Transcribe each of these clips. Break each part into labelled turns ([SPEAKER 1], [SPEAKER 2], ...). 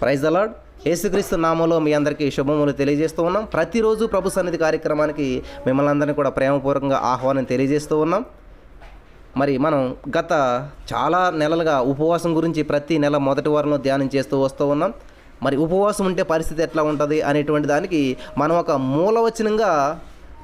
[SPEAKER 1] Praise the lord. యేసుక్రీస్తు నామంలో మీ అందరికీ శుభములు తెలియజేస్తూ ఉన్నాం. ప్రతిరోజు ప్రభు సన్నిధి కార్యక్రమానికి మిమ్మల్ని అందరినీ కూడా ప్రేమపూర్వకంగా ఆహ్వానం తెలియజేస్తూ ఉన్నాం. మరి మనం గత చాలా నెలలుగా ఉపవాసం గురించి ప్రతి నెల మొదటి వారంలో ధ్యానం చేస్తూ వస్తూ ఉన్నాం. మరి ఉపవాసం ఉంటే పరిస్థితి ఎట్లా ఉంటుంది అనేటువంటి దానికి మనం ఒక మూలవచనంగా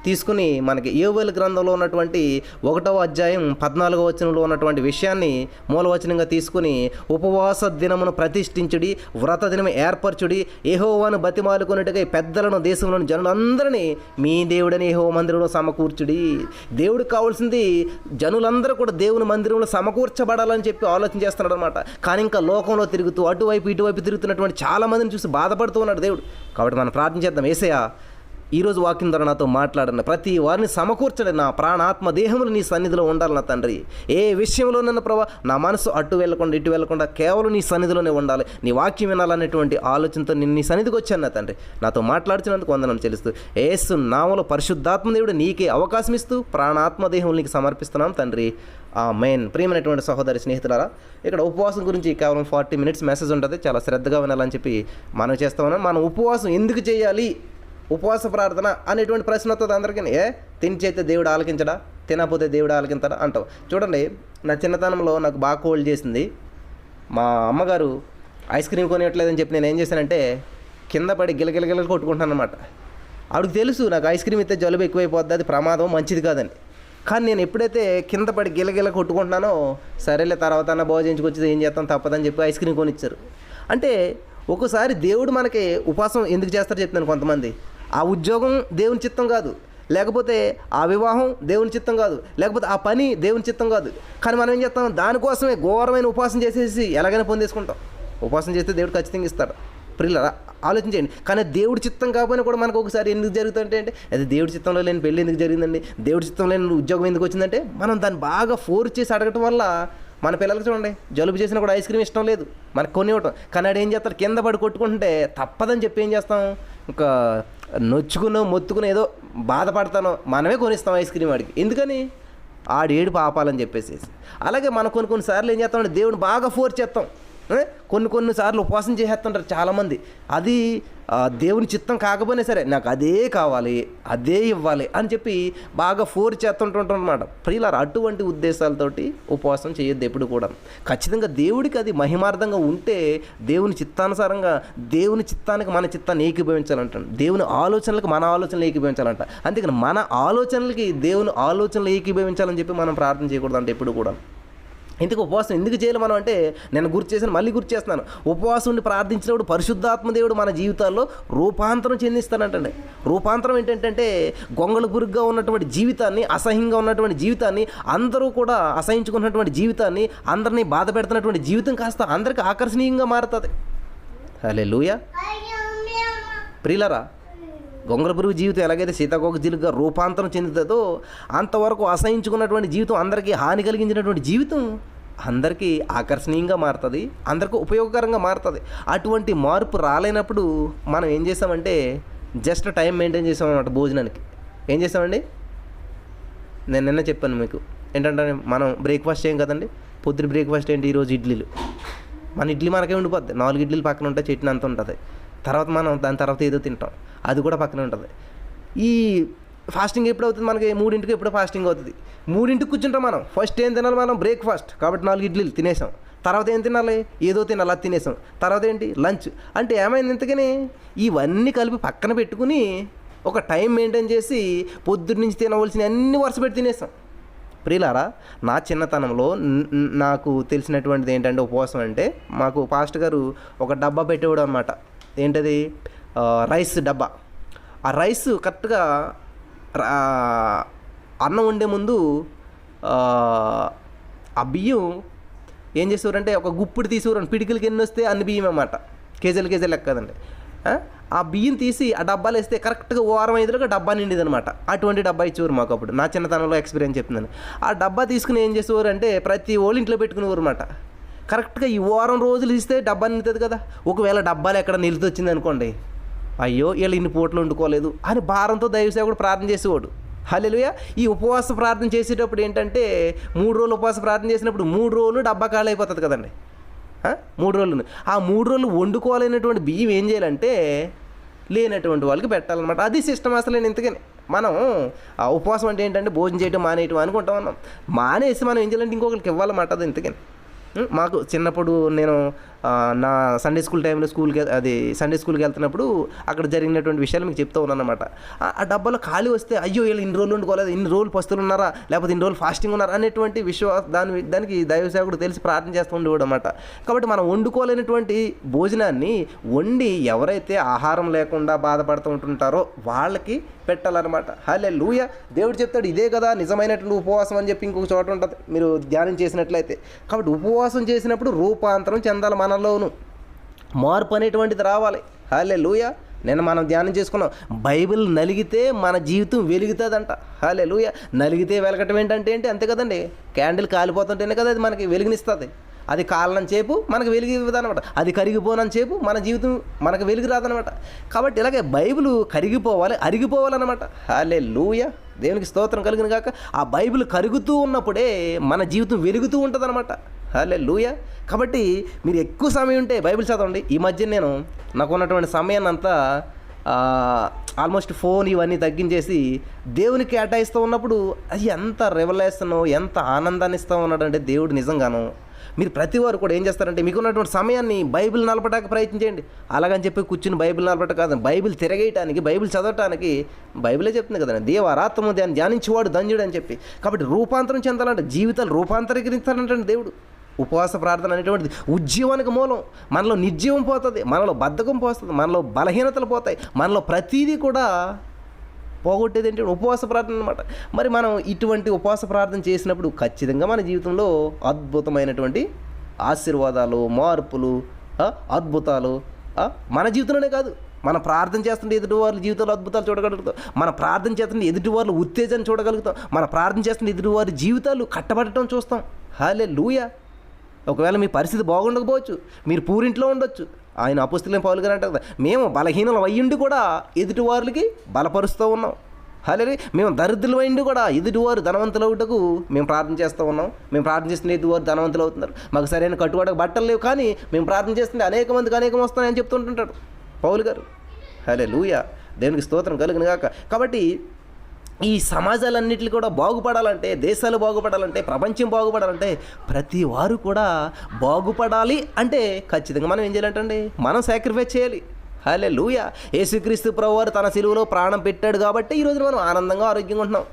[SPEAKER 1] తీసుకుని మనకి యోవేలు గ్రంథంలో ఉన్నటువంటి 1వ అధ్యాయం 14వ వచనంలో ఉన్నటువంటి విషయాన్ని మూలవచనంగా తీసుకుని ఉపవాస దినమును ప్రతిష్ఠించుడి, వ్రత దినము ఏర్పరచుడి, యెహోవాను బతిమాలుకొనుటకై పెద్దలను దేశంలోని జనులందరినీ మీ దేవుడని యెహోవా మందిరంలో సమకూర్చుడి. దేవుడికి కావాల్సింది జనులందరూ కూడా దేవుని మందిరంలో సమకూర్చబడాలని చెప్పి ఆలోచన చేస్తున్నాడు అనమాట. కానీ ఇంకా లోకంలో తిరుగుతూ అటువైపు ఇటువైపు తిరుగుతున్నటువంటి చాలామందిని చూసి బాధపడుతూ ఉన్నాడు దేవుడు. కాబట్టి మనం ప్రార్థన చేద్దాం. యేసయ్యా, ఈరోజు వాక్యం ద్వారా నాతో మాట్లాడండి. ప్రతి వారిని సమకూర్చండి. నా ప్రాణాత్మ దేహములు నీ సన్నిధిలో ఉండాలి. నా తండ్రి, ఏ విషయంలో నన్ను ప్రభా నా మనసు అటు వెళ్ళకుండా ఇటు వెళ్ళకుండా కేవలం నీ సన్నిధిలోనే ఉండాలి, నీ వాక్యం వినాలనేటువంటి ఆలోచనతో నేను నీ సన్నిధికి వచ్చాను. నా తండ్రి, నాతో మాట్లాడుతున్నందుకు వందనం చెల్లిస్తూ యేసు నామములో పరిశుద్ధాత్మ దేవుడు నీకే అవకాశం ఇస్తూ ప్రాణాత్మ దేహములు నీకు సమర్పిస్తున్నాం తండ్రి. ఆమేన్. ప్రియమైనటువంటి సహోదరి స్నేహితులారా, ఇక్కడ ఉపవాసం గురించి కేవలం 40 minutes మెసేజ్ ఉంటుంది. చాలా శ్రద్ధగా వినాలని చెప్పి మనం చేస్తా ఉన్నాం. మనం ఉపవాసం ఎందుకు చేయాలి, ఉపవాస ప్రార్థన అనేటువంటి ప్రశ్న వస్తుంది అందరికీ. తిని చేస్తే దేవుడు ఆలకించడా, తినకపోతే దేవుడు ఆలకించడా అంటావు. చూడండి, నా చిన్నతనంలో నాకు బాగా కోల్డ్ చేసింది. మా అమ్మగారు ఐస్ క్రీమ్ కొనివ్వట్లేదని చెప్పి నేను ఏం చేశానంటే కింద పడి గిలగిలగిల కొట్టుకుంటాను అనమాట. ఆవిడకి తెలుసు నాకు ఐస్ క్రీమ్ ఇస్తే జలుబు ఎక్కువైపోద్ది, అది ప్రమాదం, మంచిది కాదని. కానీ నేను ఎప్పుడైతే కింద పడి గిలగిల కొట్టుకుంటున్నానో సరేలే తర్వాత భోజించుకొచ్చి ఏం చేస్తాం తప్పదని చెప్పి ఐస్ క్రీమ్ కొనిచ్చారు. అంటే ఒక్కోసారి దేవుడు మనకి ఉపవాసం ఎందుకు చేస్తారో చెప్తున్నాను. కొంతమంది ఆ ఉద్యోగం దేవుని చిత్తం కాదు, లేకపోతే ఆ వివాహం దేవుని చిత్తం కాదు, లేకపోతే ఆ పని దేవుని చిత్తం కాదు. కానీ మనం ఏం చేస్తాం, దానికోసమే ఘోరమైన ఉపవాసం చేసేసి ఎలాగైనా పొందేసుకుంటాం. ఉపవాసం చేస్తే దేవుడు ఖచ్చితంగా ఇస్తాడు. ప్రియులారా, ఆలోచించండి. కానీ దేవుడి చిత్తం కాకపోయినా కూడా మనకు ఒకసారి ఎందుకు జరుగుతుంటే అంటే అది దేవుడి చిత్తంలో లేని పెళ్ళి ఎందుకు జరిగిందండి, దేవుడి చిత్తంలో లేని ఉద్యోగం ఎందుకు వచ్చిందంటే మనం దాన్ని బాగా ఫోర్స్ చేసి అడగటం వల్ల మన పిల్లలకి చూడండి జలుబు చేసినా కూడా ఐస్ క్రీమ్ ఇష్టం లేదు, మనకు కొనివ్వటం. కానీ ఆడు ఏం చేస్తాడు, కింద పడి కొట్టుకుంటుంటే తప్పదని చెప్పి ఏం చేస్తాం, ఇంకా నొచ్చుకునో మొత్తుకుని ఏదో బాధపడతానో మనమే కొనిస్తాం ఐస్ క్రీమ్ వాడికి. ఎందుకని ఆడు ఏడు పాపాలని చెప్పేసి. అలాగే మనం కొన్నిసార్లు ఏం చేస్తామంటే దేవుని బాగా ఫోర్స్ చేస్తాం. కొన్నిసార్లు ఉపవాసం చేసేస్తుంటారు చాలామంది. అది దేవుని చిత్తం కాకపోయినా సరే నాకు అదే కావాలి, అదే ఇవ్వాలి అని చెప్పి బాగా ఫోర్స్ చేస్తుంటుంటాం అనమాట. ప్రియులారా, అటువంటి ఉద్దేశాలతోటి ఉపవాసం చేయొద్దు ఎప్పుడు కూడా. ఖచ్చితంగా దేవుడికి అది మహిమార్థంగా ఉంటే దేవుని చిత్తానుసారంగా దేవుని చిత్తానికి మన చిత్తాన్ని ఏకీభవించాలంటాడు. దేవుని ఆలోచనలకు మన ఆలోచనలు ఏకీభవించాలంట. అందుకని మన ఆలోచనలకి దేవుని ఆలోచనలు ఏకీభవించాలని చెప్పి మనం ప్రార్థన చేయకూడదు అంటే ఎప్పుడు కూడా. ఇందుకు ఉపవాసం ఎందుకు చేయాలి మనం అంటే నేను గుర్తు చేశాను, మళ్ళీ గుర్తు చేస్తున్నాను. ఉపవాసం ఉండి ప్రార్థించినప్పుడు పరిశుద్ధాత్మ దేవుడు మన జీవితాల్లో రూపాంతరం చెందిస్తానంటండి. రూపాంతరం ఏంటంటే గొంగళ పురుగుగా ఉన్నటువంటి జీవితాన్ని, అసహ్యంగా ఉన్నటువంటి జీవితాన్ని, అందరూ కూడా అసహించుకున్నటువంటి జీవితాన్ని, అందరినీ బాధ పెడుతున్నటువంటి జీవితం కాస్త అందరికీ ఆకర్షణీయంగా మారుతుంది. హల్లెలూయా. ప్రియులారా, గొంగళ పురుగు జీవితం ఎలాగైతే సీతాకోక జీలుగా రూపాంతరం చెందుతుందో అంతవరకు అసహించుకున్నటువంటి జీవితం, అందరికీ హాని కలిగించినటువంటి జీవితం అందరికీ ఆకర్షణీయంగా మారుతుంది, అందరికీ ఉపయోగకరంగా మారుతుంది. అటువంటి మార్పు రాలేనప్పుడు మనం ఏం చేస్తామంటే జస్ట్ టైం మెయింటైన్ చేసామన్నమాట. భోజనానికి ఏం చేస్తామండి, నేను నిన్న చెప్పాను మీకు ఏంటంటే మనం బ్రేక్ఫాస్ట్ చేయం కదండి. పొద్దున బ్రేక్ఫాస్ట్ ఏంటి, ఈరోజు ఇడ్లీలు. మన ఇడ్లీ మనకే ఉండిపోద్ది. 4 ఇడ్లీలు పక్కన ఉంటాయి, చట్నీ అంత ఉంటుంది. తర్వాత మనం దాని తర్వాత ఏదో తింటాం, అది కూడా పక్కనే ఉంటుంది. ఈ ఫాస్టింగ్ ఎప్పుడు అవుతుంది మనకి, 3ంటికి ఎప్పుడో ఫాస్టింగ్ అవుతుంది. 3ంటికి కూర్చుంటాం మనం. ఫస్ట్ ఏం తినాలి మనం, బ్రేక్ఫాస్ట్. కాబట్టి 4 ఇడ్లీలు తినేసాం. తర్వాత ఏం తినాలి, ఏదో తినాలి, అది తినేసాం. తర్వాత ఏంటి, లంచ్. అంటే ఏమైంది, ఇంతకని ఇవన్నీ కలిపి పక్కన పెట్టుకుని ఒక టైం మెయింటైన్ చేసి పొద్దున్న నుంచి తినవలసిన అన్ని వరుస పెట్టి తినేసాం. ప్రియులారా, నా చిన్నతనంలో నాకు తెలిసినటువంటిది ఏంటంటే ఉపవాసం అంటే మాకు పాస్టర్ గారు ఒక డబ్బా పెట్టేవాడు అనమాట. ఏంటది, రైస్ డబ్బా. ఆ రైస్ కరెక్ట్గా అన్నం వండే ముందు ఆ బియ్యం ఏం చేసేవారంటే ఒక గుప్పుడు తీసేవారు. పిడికిలకి ఎన్ని వస్తే అన్ని బియ్యం అన్నమాట, కేజీలు లెక్క కదండి. ఆ బియ్యం తీసి ఆ డబ్బాలు వేస్తే కరెక్ట్గా వారం 5 డబ్బా నిండిది అనమాట. అటువంటి డబ్బా ఇచ్చేవారు మాకు అప్పుడు. నా చిన్నతనంలో ఎక్స్పీరియన్స్ చెప్తున్నాను. ఆ డబ్బా తీసుకుని ఏం చేసేవారు అంటే ప్రతి ఓళ్ళు ఇంట్లో పెట్టుకునేవారు అనమాట. కరెక్ట్గా ఈ వారం రోజులు ఇస్తే డబ్బా నిలుతుంది కదా. ఒకవేళ డబ్బాలు ఎక్కడ నిలిచి అనుకోండి, అయ్యో వీళ్ళు ఇన్ని పూటలు వండుకోలేదు అని భారంతో దైవసేవకుడు ప్రార్థన చేసేవాడు. హల్లెలూయా. ఈ ఉపవాస ప్రార్థన చేసేటప్పుడు ఏంటంటే 3 రోజులు ఉపవాస ప్రార్థన చేసినప్పుడు 3 రోజులు డబ్బా ఖాళీ అయిపోతుంది కదండి. 3 రోజులు. ఆ 3 రోజులు వండుకోవాలనేటువంటి బియ్యం ఏం చేయాలంటే లేనటువంటి వాళ్ళకి పెట్టాలన్నమాట. అది సిస్టమ్ అసలు. నేను ఇంతకని మనం ఉపవాసం అంటే ఏంటంటే భోజనం చేయడం మానేయటం అనుకుంటాం ఉన్నాం. మానేసి మనం ఏం చేయాలంటే ఇంకొకరికి ఇవ్వాలన్నమాట. అది ఇంతకని మాకు చిన్నప్పుడు నేను నా సండే స్కూల్ టైంలో సండే స్కూల్కి వెళ్తున్నప్పుడు అక్కడ జరిగినటువంటి విషయాలు మీకు చెప్తూ ఉన్నాను అనమాట. ఆ డబ్బాలో ఖాళీ వస్తే అయ్యో వీళ్ళు ఇన్ని రోజులు వండుకోలేదు, ఇన్ని రోజులు పస్తులు ఉన్నారా, లేకపోతే ఇన్ని రోజులు ఫాస్టింగ్ ఉన్నారా అనేటువంటి దానికి దైవ సేవకుడు తెలిసి ప్రార్థన చేస్తూ ఉండేవాడు అనమాట. కాబట్టి మనం వండుకోలేనటువంటి భోజనాన్ని వండి ఎవరైతే ఆహారం లేకుండా బాధపడుతూ ఉంటుంటారో వాళ్ళకి పెట్టాలన్నమాట. హల్లెలూయా. దేవుడు చెప్తాడు ఇదే కదా నిజమైనటువంటి ఉపవాసం అని చెప్పి ఇంకొక చోట ఉంటుంది మీరు ధ్యానం చేసినట్లయితే. కాబట్టి ఉపవాసం చేసినప్పుడు రూపాంతరం చెందాలి, మనలోను మార్పు అనేటువంటిది రావాలి. హల్లెలూయా. మనం ధ్యానం చేసుకున్నాం, బైబిల్ నలిగితే మన జీవితం వెలుగుతుందంట. హల్లెలూయా. నలిగితే వెలగటం ఏంటంటే అంతే కదండి. క్యాండిల్ కాలిపోతుంటేనే కదా అది మనకి వెలుగునిస్తుంది. అది కాలనం చేపు మనకు వెలుగు ఇవ్వదనమాట. అది కరిగిపోనని చేపు మన జీవితం మనకు వెలుగు రాదనమాట. కాబట్టి ఇలాగే బైబిల్ కరిగిపోవాలి, అరిగిపోవాలన్నమాట. హల్లెలూయా. దేవునికి స్తోత్రం కలిగిన కాక ఆ బైబిల్ కరుగుతూ ఉన్నప్పుడే మన జీవితం వెలుగుతూ ఉంటుంది అనమాట. హల్లెలూయా. కాబట్టి మీరు ఎక్కువ సమయం ఉంటే బైబిల్ చదవండి. ఈ మధ్య నేను నాకు ఉన్నటువంటి సమయాన్ని అంతా ఆల్మోస్ట్ ఫోన్ ఇవన్నీ తగ్గించేసి దేవునికి కేటాయిస్తూ ఉన్నప్పుడు అది ఎంత రెవల్యూషన్, ఎంత ఆనందాన్ని ఇస్తూ ఉన్నాడంటే దేవుడు నిజంగాను. మీరు ప్రతి వారు కూడా ఏం చేస్తారంటే మీకున్నటువంటి సమయాన్ని బైబిల్ నలపడానికి ప్రయత్నించండి. అలాగని చెప్పి కూర్చుని బైబిల్ నలపట కాదు, బైబిల్ తిరగేయటానికి, బైబిల్ చదవటానికి బైబిలే చెప్తుంది కదండి. దేవారాత్మ దాన్ని ధ్యానించేవాడు ధన్యుడు అని చెప్పి. కాబట్టి రూపాంతరం చెందాలంటే, జీవితాలు రూపాంతరీకరించాలంటే దేవుడు ఉపవాస ప్రార్థన అనేటువంటిది ఉజ్జీవానికి మూలం. మనలో నిర్జీవం పోతుంది, మనలో బద్ధకం పోతుంది, మనలో బలహీనతలు పోతాయి, మనలో ప్రతీదీ కూడా పోగొట్టేది ఏంటి ఉపవాస ప్రార్థన అనమాట. మరి మనం ఇటువంటి ఉపవాస ప్రార్థన చేసినప్పుడు ఖచ్చితంగా మన జీవితంలో అద్భుతమైనటువంటి ఆశీర్వాదాలు, మార్పులు, అద్భుతాలు మన జీవితంలోనే కాదు, మనం ప్రార్థన చేస్తుంటే ఎదుటి వాళ్ళ జీవితంలో అద్భుతాలు చూడగలుగుతాం. మన ప్రార్థన చేస్తుంటే ఎదుటి వాళ్ళు ఉత్తేజాన్ని చూడగలుగుతాం. మన ప్రార్థన చేస్తుంటే ఎదుటి వారి జీవితాలు కట్టబడటం చూస్తాం. హల్లెలూయా. ఒకవేళ మీ పరిస్థితి బాగుండకపోవచ్చు, మీరు పూరింట్లో ఉండొచ్చు. ఆయన అపొస్తలులైన పౌలు గారు అంటారు కదా, మేము బలహీనలు అయ్యుండి కూడా ఎదుటి వారికి బలపరుస్తూ ఉన్నాం. హల్లెలూయా. మేము దరిద్రులు అయ్యిండి కూడా ఎదుటివారు ధనవంతులు అవుటకు మేము ప్రార్థన చేస్తూ ఉన్నాం. మేము ప్రార్థన చేస్తుంటే ఎదుటివారు ధనవంతులు అవుతున్నారు. మాకు సరైన కట్టుబడకు బట్టలు లేవు, కానీ మేము ప్రార్థన చేస్తుంటే అనేక మందికి అనేకం వస్తాయని చెప్తుంటుంటాడు పౌలు గారు. హల్లెలూయా. దేవునికి స్తోత్రం కలుగును గాక. కాబట్టి ఈ సమాజాలన్నింటినీ కూడా బాగుపడాలంటే, దేశాలు బాగుపడాలంటే, ప్రపంచం బాగుపడాలంటే, ప్రతి వారు కూడా బాగుపడాలి అంటే ఖచ్చితంగా మనం ఏం చేయాలంటే మనం సాక్రిఫైస్ చేయాలి. హల్లెలూయా. యేసుక్రీస్తు ప్రభువారు తన సిలువలో ప్రాణం పెట్టాడు కాబట్టి ఈరోజు మనం ఆనందంగా ఆరోగ్యంగా ఉంటున్నాం.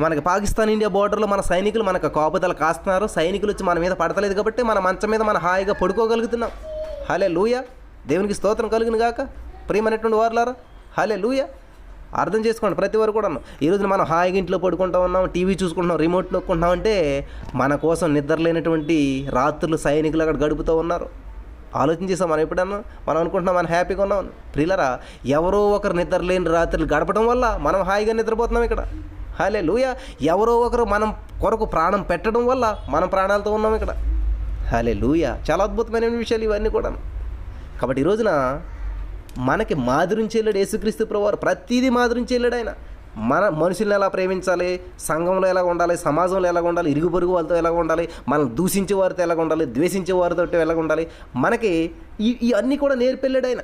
[SPEAKER 1] మనకి పాకిస్తాన్ ఇండియా బోర్డర్లో మన సైనికులు మనకు కాపుదలు కాస్తున్నారు. సైనికులు వచ్చి మన మీద పడతలేదు కాబట్టి మన మంచం మీద మన హాయిగా పడుకోగలుగుతున్నాం. హల్లెలూయా. దేవునికి స్తోత్రం కలుగును గాక. ప్రియమైనటువంటి వారులారా, హల్లెలూయా. అర్థం చేసుకోండి ప్రతి వారు కూడా. ఈరోజు మనం హాయిగా ఇంట్లో పడుకుంటూ ఉన్నాం, టీవీ చూసుకుంటున్నాం, రిమోట్ నొక్కుంటున్నాం అంటే మన కోసం నిద్రలేనటువంటి రాత్రులు సైనికులు అక్కడ గడుపుతూ ఉన్నారు. ఆలోచన చేసాం మనం ఎప్పుడన్నా? మనం అనుకుంటున్నాం మనం హ్యాపీగా ఉన్నాం. ప్రియులరా, ఎవరో ఒకరు నిద్రలేని రాత్రులు గడపడం వల్ల మనం హాయిగా నిద్రపోతున్నాం ఇక్కడ. హల్లెలూయా. ఎవరో ఒకరు మనం కొరకు ప్రాణం పెట్టడం వల్ల మనం ప్రాణాలతో ఉన్నాం ఇక్కడ. హల్లెలూయా. చాలా అద్భుతమైన విషయాలు ఇవన్నీ కూడా. కాబట్టి ఈ రోజున మనకి మాదిరించి వెళ్ళాడు యేసుక్రీస్తు ప్రభువారు. ప్రతిదీ మాదిరించి వెళ్ళాడు ఆయన. మన మనుషుల్ని ఎలా ప్రేమించాలి, సంఘంలో ఎలా ఉండాలి, సమాజంలో ఎలా ఉండాలి, ఇరుగు పొరుగు వాళ్ళతో ఎలా ఉండాలి, మనం దూషించే వారితో ఎలా ఉండాలి, ద్వేషించే వారితో ఎలా ఉండాలి, మనకి ఇవన్నీ కూడా నేర్పెళ్ళాడు ఆయన.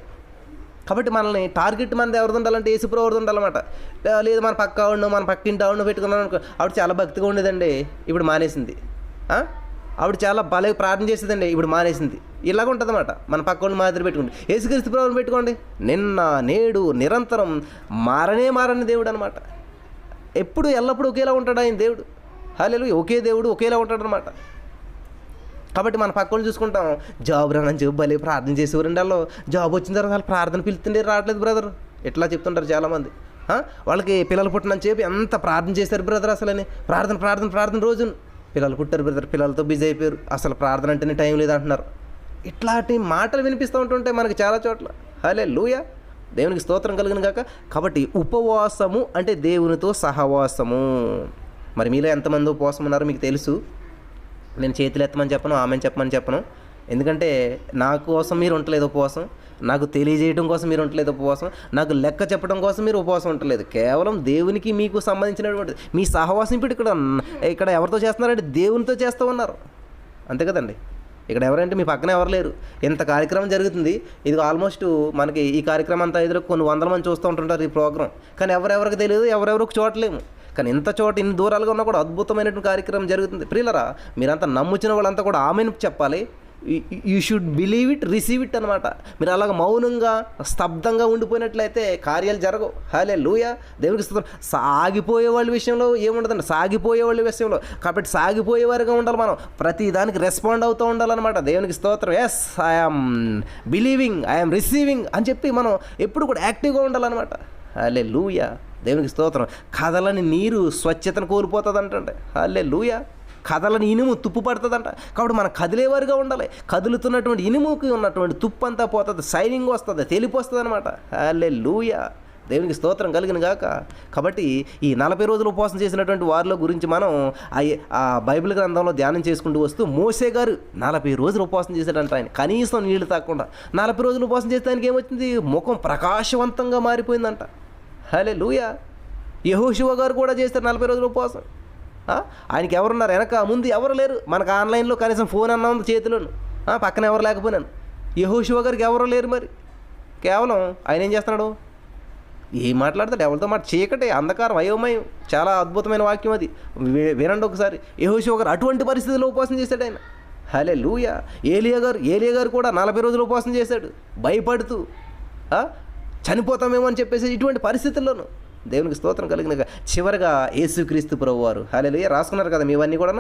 [SPEAKER 1] కాబట్టి మనల్ని టార్గెట్ మనది ఎవరిది ఉండాలంటే యేసు ప్రభువుది ఉండాలన్నమాట. లేదు మన పక్క ఆవిడను, మన పక్కింటి ఆవిడను పెట్టుకున్నాను అనుకో, ఆవిడ చాలా భక్తిగా ఉండేదండి, ఇప్పుడు మానేసింది. ఆవిడ చాలా భలే ప్రార్థన చేసేదండి, ఇప్పుడు మానేసింది. ఇలాగ ఉంటుంది అన్నమాట. మన పక్కన మాదిరి పెట్టుకోండి, యేసుక్రీస్తు ప్రభువుని పెట్టుకోండి. నిన్న నేడు నిరంతరం మారని దేవుడు అనమాట. ఎప్పుడు ఎల్లప్పుడూ ఒకేలా ఉంటాడు ఆయన దేవుడు. హల్లెలూయా. ఒకే దేవుడు ఒకేలా ఉంటాడు అనమాట. కాబట్టి మన పక్కన చూసుకుంటాం, జాబ్ రానని చెప్పి భలే ప్రార్థన చేసేవారండి. వాళ్ళు జాబ్ వచ్చిన తర్వాత వాళ్ళు ప్రార్థన పిలుతుండే రావట్లేదు బ్రదర్, ఎట్లా చెప్తుంటారు చాలామంది. వాళ్ళకి పిల్లలు పుట్టినని చెప్పి ఎంత ప్రార్థన చేశారు బ్రదర్, అసలని ప్రార్థన ప్రార్థన ప్రార్థన రోజు. పిల్లలు పుట్టారు బ్రదర్, పిల్లలతో బిజీ అయిపోయారు, అసలు ప్రార్థన అంటేనే టైం లేదంటున్నారు. ఇట్లాంటి మాటలు వినిపిస్తూ ఉంటుంటాయి మనకి చాలా చోట్ల. హల్లెలూయా. దేవునికి స్తోత్రం కలుగును గాక. కాబట్టి ఉపవాసము అంటే దేవునితో సహవాసము. మరి మీలో ఎంతమంది ఉపవాసం ఉన్నారో మీకు తెలుసు. నేను చేతులు ఎత్తమని చెప్పను, ఆమెను చెప్పమని చెప్పను. ఎందుకంటే నా కోసం మీరు ఉండలేదు ఉపవాసం, నాకు తెలియజేయడం కోసం మీరు ఉండలేదు ఉపవాసం, నాకు లెక్క చెప్పడం కోసం మీరు ఉపవాసం ఉండలేదు. కేవలం దేవునికి మీకు సంబంధించినటువంటి మీ సహవాసం ఇప్పుడు ఇక్కడ ఎవరితో చేస్తున్నారంటే దేవునితో చేస్తూ ఉన్నారు. అంతే కదండి. ఇక్కడ ఎవరంటే మీ పక్కన ఎవరు లేరు. ఇంత కార్యక్రమం జరుగుతుంది. ఇది ఆల్మోస్ట్ మనకి ఈ కార్యక్రమం అంతా ఎదురు కొన్ని వందల మంది చూస్తూ ఉంటుంటారు ఈ ప్రోగ్రాం. కానీ ఎవరెవరికి తెలియదు, ఎవరెవరికి చూడలేము. కానీ ఇంత చోట ఇన్ని దూరాలుగా ఉన్నా కూడా అద్భుతమైనటువంటి కార్యక్రమం జరుగుతుంది. ప్రియులరా, మీరంతా నమ్ముచిన వాళ్ళంతా కూడా ఆమెను చెప్పాలి. You should believe it, receive it అనమాట. మీరు అలాగ మౌనంగా స్తబ్దంగా ఉండిపోయినట్లయితే కార్యాలు జరగవు. హల్లెలూయా, దేవునికి స్తోత్రం. సాగిపోయే వాళ్ళ విషయంలో ఏముండదండి, సాగిపోయే వాళ్ళ విషయంలో. కాబట్టి సాగిపోయేవారుగా ఉండాలి. మనం ప్రతి దానికి రెస్పాండ్ అవుతూ ఉండాలన్నమాట. దేవునికి స్తోత్రం. Yes, I am believing, I am receiving అని చెప్పి మనం ఎప్పుడు కూడా యాక్టివ్గా ఉండాలన్నమాట. హల్లెలూయా, దేవునికి స్తోత్రం. కదలని నీరు స్వచ్ఛతను కోల్పోతుంది అంటండి. హల్లెలూయా, కదలని ఇనుము తుప్పు పడుతుందంట. కాబట్టి మనం కదిలేవారుగా ఉండాలి. కదులుతున్నటువంటి ఇనుముకి ఉన్నటువంటి తుప్పు అంతా పోతుంది, షైనింగ్ వస్తుంది, తెలిపి వస్తుంది అనమాట. హల్లెలూయా, దేవునికి స్తోత్రం కలిగిన గాక. కాబట్టి ఈ 40 రోజులు ఉపవాసం చేసినటువంటి వారిలో గురించి మనం ఆ బైబిల్ గ్రంథంలో ధ్యానం చేసుకుంటూ వస్తూ, మోసే గారు 40 రోజులు ఉపవాసం చేశాడంట. ఆయన కనీసం నీళ్లు తాగకుండా 40 రోజులు ఉపవాసం చేస్తే ఆయనకి ఏమొచ్చింది? ముఖం ప్రకాశవంతంగా మారిపోయిందంట. హల్లెలూయా, యెహోషువ గారు కూడా చేస్తారు 40 రోజులు ఉపవాసం. ఆయనకి ఎవరున్నారు? వెనక ముందు ఎవరు లేరు. మనకు ఆన్లైన్లో కనీసం ఫోన్ అన్నా ఉంది చేతిలోను, పక్కన ఎవరు లేకపోయినాను. యెహోషువ గారికి ఎవరు లేరు. మరి కేవలం ఆయన ఏం చేస్తున్నాడు? ఏం మాట్లాడతాడు? ఎవరితో చీకటి, అంధకారం, అయోమయం. చాలా అద్భుతమైన వాక్యం అది. వినండి ఒకసారి. యెహోషువ గారు అటువంటి పరిస్థితుల్లో ఉపవాసం చేశాడు ఆయన. హల్లెలూయా. ఏలియా గారు కూడా 40 రోజులు ఉపవాసం చేశాడు, భయపడుతూ చనిపోతామేమో అని చెప్పేసి ఇటువంటి పరిస్థితుల్లోనూ. దేవునికి స్తోత్రం కలిగిన. చివరిగా యేసుక్రీస్తు ప్రభువారు, హల్లెలూయా, రాసుకున్నారు కదా మీవన్నీ కూడా.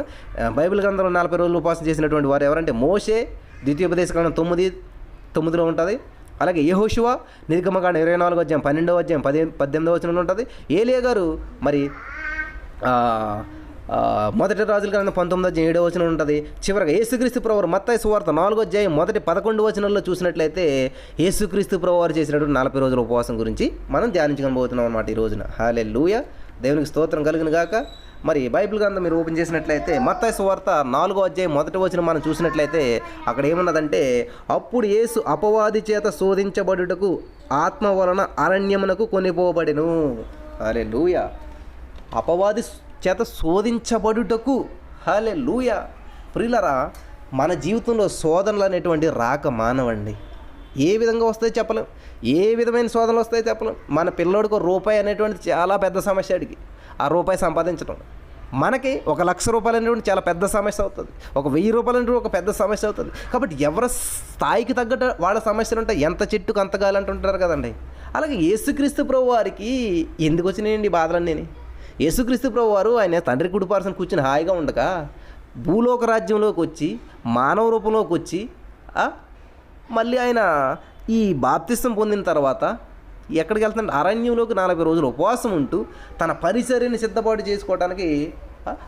[SPEAKER 1] బైబిల్ గ్రంథంలో 40 రోజులు ఉపవాసం చేసినటువంటి వారు ఎవరంటే మోషే, ద్వితీయోపదేశకాండం 9:9 ఉంటుంది. అలాగే యెహోషువ, నిర్గమకాండం 24వ అధ్యాయం 12వ అధ్యాయం 18వ వచనంలో ఉంటుంది. ఏలియా గారు మరి మొదటి రాజుల గ్రంథం 19వ అధ్యాయం 7వ వచనం ఉంటుంది. చివరిగా యేసుక్రీస్తు ప్రభువారు మత్తయి సువార్త 4వ అధ్యాయం మొదటి 11 వచనంలో చూసినట్లయితే యేసుక్రీస్తు ప్రభువారు చేసినటువంటి 40 రోజుల ఉపవాసం గురించి మనం ధ్యానించుకోబోతున్నాం అన్నమాట ఈ రోజున. హల్లెలూయా, దేవునికి స్తోత్రం కలిగిన గాక. మరి బైబిల్ గ్రంథం మీరు ఓపెన్ చేసినట్లయితే మత్తయి సువార్త 4వ అధ్యాయం మొదటి వచనం మనం చూసినట్లయితే అక్కడ ఏమన్నదంటే, అప్పుడు యేసు అపవాది చేత శోధించబడుటకు ఆత్మ వలన అరణ్యమునకు కొనిపోబడెను. హల్లెలూయా, అపవాది చేత శోధించబడుటకు. హల్లెలూయా. ప్రియులరా, మన జీవితంలో శోధనలు అనేటువంటి రాక మానవండి. ఏ విధంగా వస్తాయో చెప్పలేం, ఏ విధమైన శోధనలు వస్తాయో చెప్పలేం. మన పిల్లోడికి రూపాయి అనేటువంటి చాలా పెద్ద సమస్య. అడిగి ఆ రూపాయి సంపాదించడం మనకి ₹1,00,000 అనేటువంటి చాలా పెద్ద సమస్య అవుతుంది. ₹1,000 అనేటువంటి ఒక పెద్ద సమస్య అవుతుంది. కాబట్టి ఎవరి స్థాయికి తగ్గట్టు వాళ్ళ సమస్యలు ఉంటాయి. ఎంత చెట్టుకు అంత గాలి అంటుంటారు కదండి. అలాగే యేసుక్రీస్తు ప్రభు వారికి ఎందుకు వచ్చినాయండి బాధలన్నీ? యేసుక్రీస్తు ప్రభు వారు ఆయన తండ్రి కుడిపార్శ్వన కూర్చుని హాయిగా ఉండగా భూలోక రాజ్యంలోకి వచ్చి మానవ రూపంలోకి వచ్చి మళ్ళీ ఆయన ఈ బాప్తిస్తం పొందిన తర్వాత ఎక్కడికి వెళ్తాడు? అరణ్యంలోకి 40 రోజులు ఉపవాసం ఉంటూ తన పరిచర్యని సిద్ధపాటు చేసుకోవడానికి,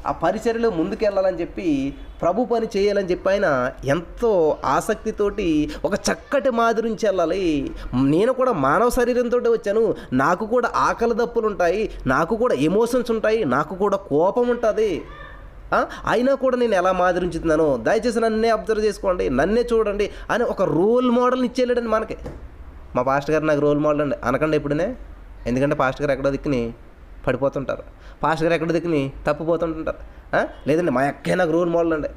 [SPEAKER 1] ఆ పరిచర్యలో ముందుకెళ్ళాలని చెప్పి, ప్రభు పని చేయాలని చెప్పి ఆయన ఎంతో ఆసక్తితోటి ఒక చక్కటి మాదిరి నుంచి వెళ్ళాలి. నేను కూడా మానవ శరీరంతో వచ్చాను, నాకు కూడా ఆకలి దప్పులు ఉంటాయి, నాకు కూడా ఎమోషన్స్ ఉంటాయి, నాకు కూడా కోపం ఉంటుంది, అయినా కూడా నేను ఎలా మాదిరించుతున్నానో దయచేసి నన్నే అబ్జర్వ్ చేసుకోండి, నన్నే చూడండి అని ఒక రోల్ మోడల్ని ఇచ్చేయలేడండి మనకి. మా పాస్టర్ గారు నాకు రోల్ మోడల్ అండి అనకండి ఎప్పుడునే. ఎందుకంటే పాస్టర్ గారు ఎక్కడో దిక్కుని పడిపోతుంటారు, పాస్టర్ గారు ఎక్కడో దిక్కుని తప్పిపోతుంటారు. లేదండి మా అక్కే నాకు రోల్ మోడల్ అండి,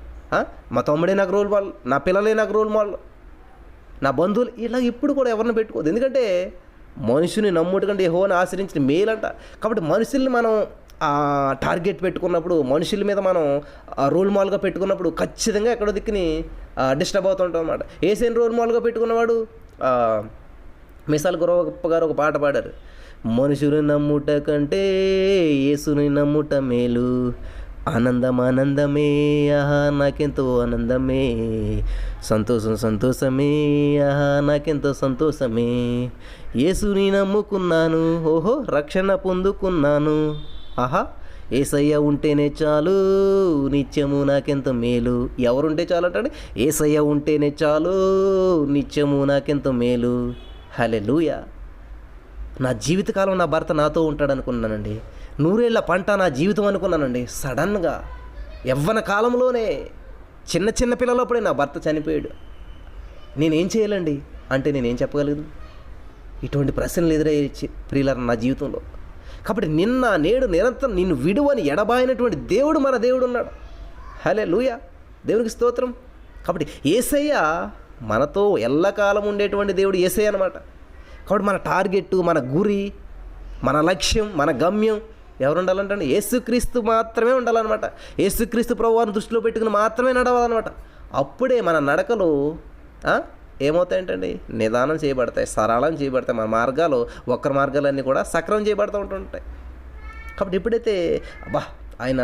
[SPEAKER 1] మా తమ్ముడే నాకు రోల్ మోడల్, నా పిల్లలే నాకు రోల్ మోడల్, నా బంధువులు, ఇలా ఇప్పుడు కూడా ఎవరిని పెట్టుకోదు. ఎందుకంటే మనుషుని నమ్ముట కంటే యెహోవాను ఆశ్రయించిన మేలంట. కాబట్టి మనుషుల్ని మనం టార్గెట్ పెట్టుకున్నప్పుడు, మనుషుల మీద మనం రోల్ మోడల్గా పెట్టుకున్నప్పుడు ఖచ్చితంగా ఎక్కడో దిక్కుని డిస్టర్బ్ అవుతుంటాం అన్నమాట. ఏసేని రోల్ మోడల్గా పెట్టుకున్నవాడు మిసాల్ గురవప్ప గారు ఒక పాట పాడారు. మనుషుని నమ్ముట కంటే యేసుని నమ్ముట మేలు, ఆనందం ఆనందమే, ఆహా నాకెంతో ఆనందమే, సంతోషం సంతోషమే, ఆహా నాకెంతో సంతోషమే, యేసుని నమ్ముకున్నాను, ఓహో రక్షణ పొందుకున్నాను, ఆహా ఏసయ్య ఉంటేనే చాలు, నిత్యము నాకెంత మేలు. ఎవరుంటే చాలు అంటాడు? ఏసయ్య ఉంటేనే చాలు, నిత్యము నాకెంత మేలు. హల్లెలూయా. నా జీవితకాలం నా భర్త నాతో ఉంటాడు అనుకున్నానండి. 100 ఏళ్ల పంట నా జీవితం అనుకున్నానండి. సడన్గా యవ్వన కాలంలోనే చిన్న చిన్న పిల్లలప్పుడే నా భర్త చనిపోయాడు. నేనేం చేయాలండి అంటే నేనేం చెప్పగలను? ఇటువంటి ప్రశ్నలు ఎదురయ్యే ప్రియులారా నా జీవితంలో. కాబట్టి నిన్న నేడు నిరంతరం నిన్ను విడువని ఎడబాయినటువంటి దేవుడు మన దేవుడు ఉన్నాడు. హల్లెలూయా, దేవునికి స్తోత్రం. కాబట్టి యేసయ్య మనతో ఎల్లకాలం ఉండేటువంటి దేవుడు యేసయ్య అనమాట. కాబట్టి మన టార్గెట్, మన గురి, మన లక్ష్యం, మన గమ్యం ఎవరు ఉండాలంటే యేసుక్రీస్తు మాత్రమే ఉండాలన్నమాట. యేసుక్రీస్తు ప్రభువాన్ని దృష్టిలో పెట్టుకుని మాత్రమే నడవాలన్నమాట. అప్పుడే మన నడకలు ఏమవుతాయంటండి? నిదానం చేయబడతాయి, సరళం చేయబడతాయి. మన మార్గాలు, వక్ర మార్గాలన్నీ కూడా సక్రమం చేయబడుతూ ఉంటుంటాయి. కాబట్టి ఎప్పుడైతే అబ్బా ఆయన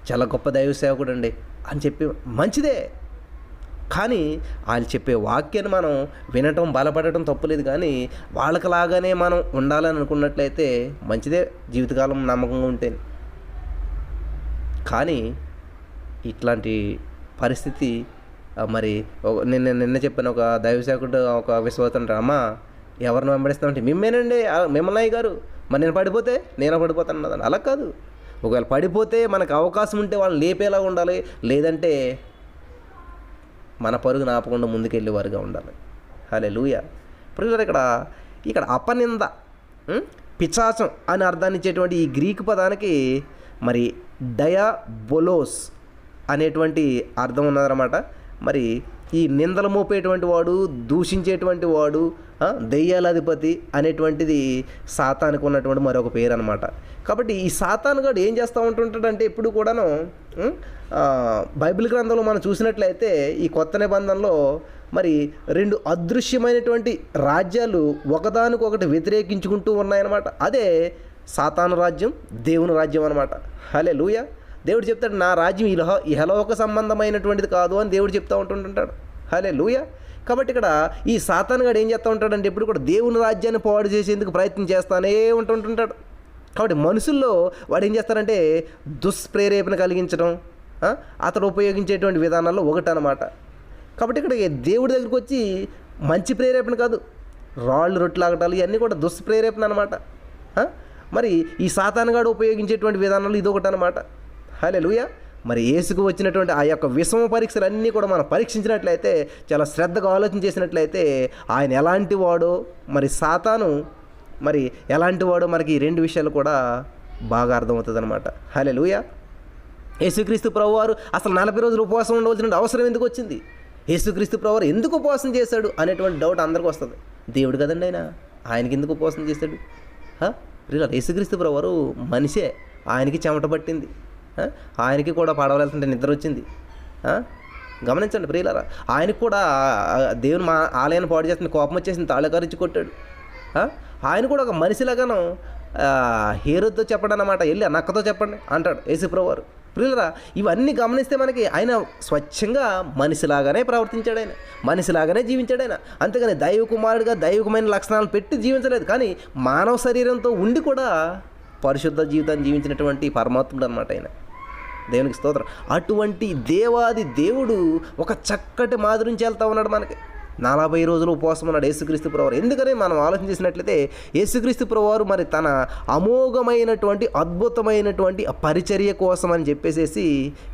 [SPEAKER 1] చాలా గొప్ప దైవ సేవకుడు అండి అని చెప్పి మంచిదే, కానీ వాళ్ళు చెప్పే వాక్యాన్ని మనం వినటం, బలపడటం తప్పులేదు. కానీ వాళ్ళకిలాగానే మనం ఉండాలని అనుకున్నట్లయితే మంచిదే, జీవితకాలం నమ్మకంగా ఉంటే. కానీ ఇట్లాంటి పరిస్థితి మరి నిన్న చెప్పిన ఒక దైవసేవకుడు, ఒక విశ్వాసం అంటారు, అమ్మ ఎవరిని వెంబడిస్తామంటే మిమ్మేనండి, మిమ్మల్ని అయ్య గారు, మరి నేను పడిపోతే నేను పడిపోతాను అన్నదాన్ని. అలా కాదు. ఒకవేళ పడిపోతే మనకు అవకాశం ఉంటే వాళ్ళని లేపేలా ఉండాలి, లేదంటే మన పరుగును ఆపకుండా ముందుకెళ్ళేవారుగా ఉండాలి. హల్లెలూయా. ప్రియులారా, ఇక్కడ అపనింద, పిచాచం అని అర్థాన్ని ఇచ్చేటువంటి ఈ గ్రీకు పదానికి మరి డయాబొలోస్ అనేటువంటి అర్థం ఉన్నదన్నమాట. మరి ఈ నిందలు మోపేటువంటి వాడు, దూషించేటువంటి వాడు, దెయ్యాలాధిపతి అనేటువంటిది సాతానుకు ఉన్నటువంటి మరొక పేరు అనమాట. కాబట్టి ఈ సాతానుగాడు ఏం చేస్తూ ఉంటుంటాడంటే ఎప్పుడు కూడాను బైబిల్ గ్రంథంలో మనం చూసినట్లయితే ఈ కొత్త నిబంధనలో మరి 2 అదృశ్యమైనటువంటి రాజ్యాలు ఒకదానికొకటి వ్యతిరేకించుకుంటూ ఉన్నాయన్నమాట. అదే సాతాను రాజ్యం, దేవుని రాజ్యం అనమాట. హల్లెలూయా. దేవుడు చెప్తాడు, నా రాజ్యం ఇహలోక సంబంధమైనటువంటిది కాదు అని దేవుడు చెప్తూ ఉంటుంటాడు. హల్లెలూయా. కాబట్టి ఇక్కడ ఈ సాతానుగాడు ఏం చేస్తూ ఉంటాడంటే ఎప్పుడు కూడా దేవుని రాజ్యాన్ని పాడు చేసేందుకు ప్రయత్నం చేస్తానే ఉంటుంటాడు. కాబట్టి మనుషుల్లో వాడు ఏం చేస్తారంటే దుష్ప్రేరేపణ కలిగించడం అతడు ఉపయోగించేటువంటి విధానాల్లో ఒకటనమాట. కాబట్టి ఇక్కడ దేవుడి దగ్గరికి వచ్చి మంచి ప్రేరేపణ కాదు, రాళ్ళు రొట్టెలాగటాలు ఇవన్నీ కూడా దుష్ప్రేరేపణ అనమాట. మరి ఈ సాతానుగాడు ఉపయోగించేటువంటి విధానాలు ఇది ఒకటి అనమాట. హల్లెలూయా. మరి యేసుకు వచ్చినటువంటి ఆ యొక్క విషమ పరీక్షలు అన్నీ కూడా మనం పరీక్షించినట్లయితే, చాలా శ్రద్ధగా ఆలోచన చేసినట్లయితే ఆయన ఎలాంటి వాడో, మరి సాతాను మరి ఎలాంటి వాడో మనకి ఈ 2 విషయాలు కూడా బాగా అర్థమవుతుంది అనమాట. హల్లెలూయా. యేసుక్రీస్తు ప్రభువారు అసలు 40 రోజులు ఉపవాసం ఉండవలసిన అవసరం ఎందుకు వచ్చింది? యేసుక్రీస్తు ప్రభువారు ఎందుకు ఉపవాసం చేశాడు అనేటువంటి డౌట్ అందరికీ వస్తుంది. దేవుడు కదండి ఆయనకి ఎందుకు ఉపవాసం చేశాడు? యేసుక్రీస్తు ప్రభువారు మనిషే, ఆయనకి చెమట పట్టింది, ఆయనకి కూడా పడవలెళ్తుంటే నిద్ర వచ్చింది. గమనించండి ప్రియులారా, ఆయనకు కూడా దేవుని ఆలయాన్ని పాడు చేస్తుంది, కోపం వచ్చేసింది, తాళకరించి కొట్టాడు. ఆయన కూడా ఒక మనిషిలాగాను హేరోద్తో చెప్పండి అన్నమాట, వెళ్ళి నక్కతో చెప్పండి అంటాడు యేసుప్రభువారు. ప్రియులారా, ఇవన్నీ గమనిస్తే మనకి ఆయన స్వచ్ఛంగా మనిషిలాగానే ప్రవర్తించాడు, ఆయన మనిషిలాగానే జీవించాడు. ఆయన అంతేగాని దైవ కుమారుడిగా దైవికమైన లక్షణాలు పెట్టి జీవించలేదు, కానీ మానవ శరీరంతో ఉండి కూడా పరిశుద్ధ జీవితాన్ని జీవించినటువంటి పరమాత్ముడు అనమాట ఆయన. దేవునికి స్తోత్రం. అటువంటి దేవాది దేవుడు ఒక చక్కటి మాదిరి నుంచి వెళ్తూ ఉన్నాడు మనకి. 40 రోజులు ఉపవాసం ఉన్నాడు యేసుక్రీస్తు ప్రభువారు. ఎందుకని మనం ఆలోచన చేసినట్లయితే యేసుక్రీస్తు ప్రభువారు మరి తన అమోఘమైనటువంటి అద్భుతమైనటువంటి పరిచర్య కోసం అని చెప్పేసి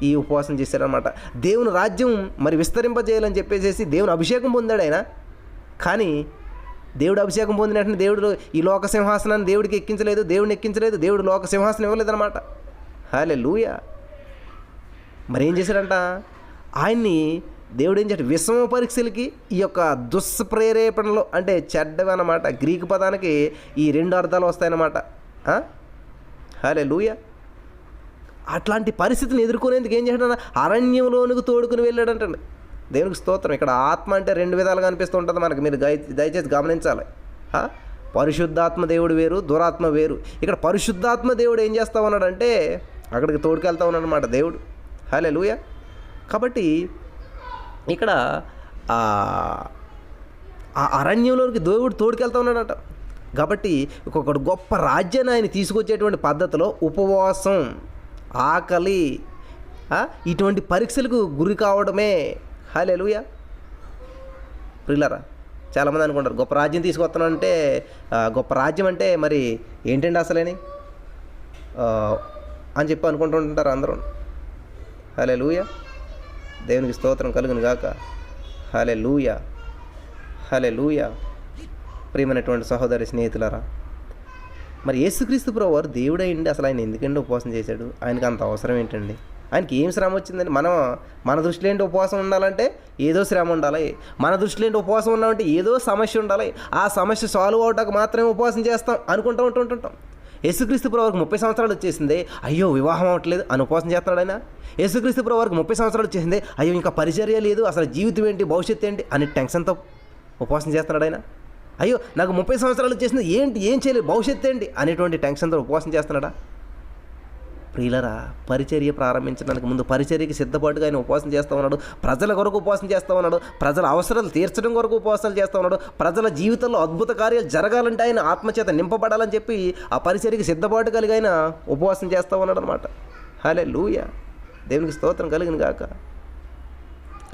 [SPEAKER 1] ఈ ఉపవాసం చేశారనమాట. దేవుని రాజ్యం మరి విస్తరింపజేయాలని చెప్పేసి దేవుని అభిషేకం పొందాడు ఆయన. కానీ దేవుడు అభిషేకం పొందినట్టు దేవుడు ఈ లోక సింహాసనాన్ని దేవుడికి ఎక్కించలేదు, దేవుడిని ఎక్కించలేదు, దేవుడు లోక సింహాసనం ఇవ్వలేదన్నమాట. హల్లెలూయా. మరి ఏం చేశాడంట? ఆయన్ని దేవుడు ఏం చేశాడు? విషమ పరీక్షలకి ఈ యొక్క దుష్ప్రేరేపణలు అంటే చెడ్డవి అన్నమాట. గ్రీకు పదానికి ఈ 2 అర్థాలు వస్తాయన్నమాట. హల్లెలూయా. అట్లాంటి పరిస్థితిని ఎదుర్కొనేందుకు ఏం చేశాడు? అరణ్యంలోనికి తోడుకుని వెళ్ళాడంటండి. దేవునికి స్తోత్రం. ఇక్కడ ఆత్మ అంటే 2 విధాలుగా అనిపిస్తూ ఉంటుంది మనకి, మీరు దయచేసి గమనించాలి. పరిశుద్ధాత్మ దేవుడు వేరు, దురాత్మ వేరు. ఇక్కడ పరిశుద్ధాత్మ దేవుడు ఏం చేస్తూ ఉన్నాడంటే అక్కడికి తోడుకెళ్తా ఉన్నాడు అనమాట దేవుడు. హల్లెలూయా. కాబట్టి ఇక్కడ ఆ అరణ్యంలోనికి దేవుడు తోడుకెళ్తా ఉన్నాడట. కాబట్టి ఒక్కొక్కటి గొప్ప రాజ్యాన్ని ఆయన తీసుకొచ్చేటువంటి పద్ధతిలో ఉపవాసం, ఆకలి, ఇటువంటి పరీక్షలకు గురి కావడమే. హల్లెలూయా. ప్రియులారా, చాలామంది అనుకుంటారు గొప్ప రాజ్యం తీసుకొస్తానంటే, గొప్ప రాజ్యం అంటే మరి ఏంటండి అసలేని అని చెప్పి అనుకుంటుంటారు అందరూ. హల్లెలూయా. దేవునికి స్తోత్రం కలుగును గాక. హల్లెలూయా. హల్లెలూయా. ప్రియమైనటువంటి సహోదరి స్నేహితులారా, మరి యేసుక్రీస్తు ప్రభువారు దేవుడైండి అసలు ఆయన ఎందుకండి ఉపవాసం చేశాడు? ఆయనకు అంత అవసరం ఏంటండి? ఆయనకి ఏం శ్రమ వచ్చిందండి? మన దృష్టిలో ఏంటి ఉపవాసం ఉండాలంటే ఏదో శ్రమ ఉండాలి. మన దృష్టిలో ఏంటి ఉపవాసం ఉన్నామంటే ఏదో సమస్య ఉండాలి. ఆ సమస్య సాల్వ్ అవడానికి మాత్రమే ఉపవాసం చేస్తాం ఉంటుంటాం. యేసుక్రీస్తు ప్రభువుకి 30 సంవత్సరాలు వచ్చేసింది, అయ్యో వివాహం అవ్వట్లేదు అని ఉపవాసం చేస్తున్నాడు ఆయన. యేసుక్రీస్తు ప్రభువుకి 30 సంవత్సరాలు వచ్చేసింది, అయ్యో ఇంకా పరిచర్య లేదు, అసలు జీవితం ఏంటి, భవిష్యత్తు ఏంటి అని టెన్షన్తో ఉపవాసం చేస్తున్నాడు ఆయన. అయ్యో నాకు 30 సంవత్సరాలు వచ్చేసింది, ఏం చేయలేదు, భవిష్యత్తు ఏంటి అనేటువంటి టెన్షన్తో ఉపవాసం చేస్తున్నాడా? ప్రియులరా, పరిచర్య ప్రారంభించడానికి ముందు పరిచర్యకి సిద్ధపాటుగా ఆయన ఉపవాసం చేస్తూ ఉన్నాడు. ప్రజల కొరకు ఉపవాసం చేస్తూ ఉన్నాడు. ప్రజల అవసరాలు తీర్చడం కొరకు ఉపవాసాలు చేస్తూ ఉన్నాడు. ప్రజల జీవితంలో అద్భుత కార్యాలు జరగాలంటే ఆయన ఆత్మచేత నింపబడాలని చెప్పి ఆ పరిచర్యకి సిద్ధపాటు కలిగి ఆయన ఉపవాసం చేస్తూ ఉన్నాడు అనమాట. హల్లెలూయా, దేవునికి స్తోత్రం కలిగిన గాక.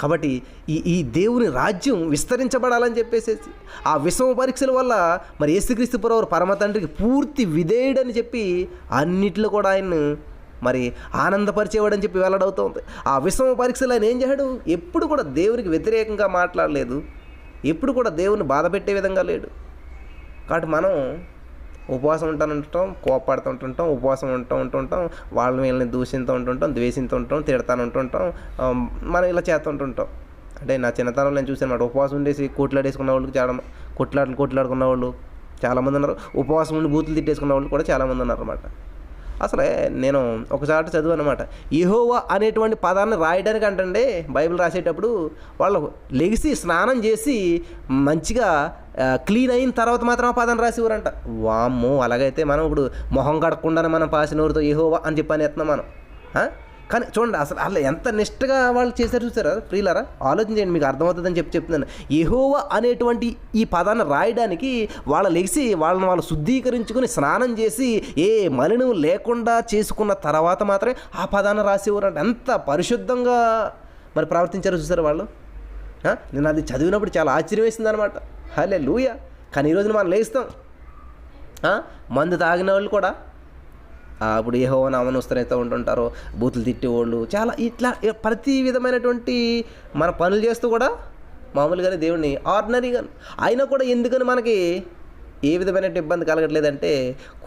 [SPEAKER 1] కాబట్టి ఈ దేవుని రాజ్యం విస్తరించబడాలని చెప్పేసి ఆ విషమ పరీక్షల వల్ల మరి యేసుక్రీస్తు ప్రభువు పరమ తండ్రికి పూర్తి విధేయుడని చెప్పి అన్నిట్లో కూడా ఆయన్ను మరి ఆనందపరిచేవాడని చెప్పి వెల్లడవుతుంది. ఆ విషమ పరీక్షలు ఆయన ఏం చేశాడు? ఎప్పుడు కూడా దేవునికి వ్యతిరేకంగా మాట్లాడలేదు, ఎప్పుడు కూడా దేవుని బాధ పెట్టే విధంగా లేడు. కాబట్టి మనం ఉపవాసం ఉంటుంటాం, కోపడుతుంటుంటాం, ఉపవాసం ఉంటుంటాం, వాళ్ళని వీళ్ళని దూషిస్తూ ఉంటుంటాం, ద్వేషిస్తూ ఉంటాం, తిడతాను ఉంటుంటాం, మనం ఇలా చేస్తుంటుంటాం. అంటే నా చిన్నతనంలో నేను చూసాను అన్నమాట. ఉపవాసం ఉండేసి కొట్లాడేసుకున్న వాళ్ళు కొట్లాడుకున్న వాళ్ళు చాలామంది ఉన్నారు. ఉపవాసం ఉండి బూతులు తిట్టేసుకున్న వాళ్ళు కూడా చాలామంది ఉన్నారు అన్నమాట. అసలే నేను ఒకసారి చదువు అనమాట, యెహోవా అనేటువంటి పదాన్ని రాయడానికి అంటే బైబిల్ రాసేటప్పుడు వాళ్ళు లెగిసి స్నానం చేసి మంచిగా క్లీన్ అయిన తర్వాత మాత్రం ఆ పదాన్ని రాసేవారంట. వామ్మో, అలాగైతే మనం ఇప్పుడు మొహం కడకుండానే మనం పాసినోరితో యెహోవా అని చెప్పని ఎత్తున్నాం మనం. కానీ చూడండి అసలు అలా ఎంత నిష్టగా వాళ్ళు చేశారు చూసారా ప్రియులారా? ఆలోచన చేయండి, మీకు అర్థమవుతుందని చెప్తున్నాను. యెహోవా అనేటువంటి ఈ పదాన్ని రాయడానికి వాళ్ళు లెగిసి వాళ్ళు శుద్ధీకరించుకొని స్నానం చేసి ఏ మలినం లేకుండా చేసుకున్న తర్వాత మాత్రమే ఆ పదాన్ని రాసేవారంట. ఎంత పరిశుద్ధంగా మరి ప్రవర్తించారో చూసారు వాళ్ళు. నేను అది చదివినప్పుడు చాలా ఆశ్చర్యం వేసింది అనమాట. హల్లెలూయా. కానీ ఈరోజు మనం లేస్తాం, మందు తాగిన వాళ్ళు కూడా ఇప్పుడు యెహోవా నామమున ఉస్తరిస్తూ ఉంటుంటారు, బూతులు తిట్టేవాళ్ళు చాలా ఇట్లా ప్రతి విధమైనటువంటి మన పనులు చేస్తూ కూడా మామూలుగానే దేవుడిని ఆర్డినరీగా అయినా కూడా ఎందుకని మనకి ఏ విధమైన ఇబ్బంది కలగట్లేదంటే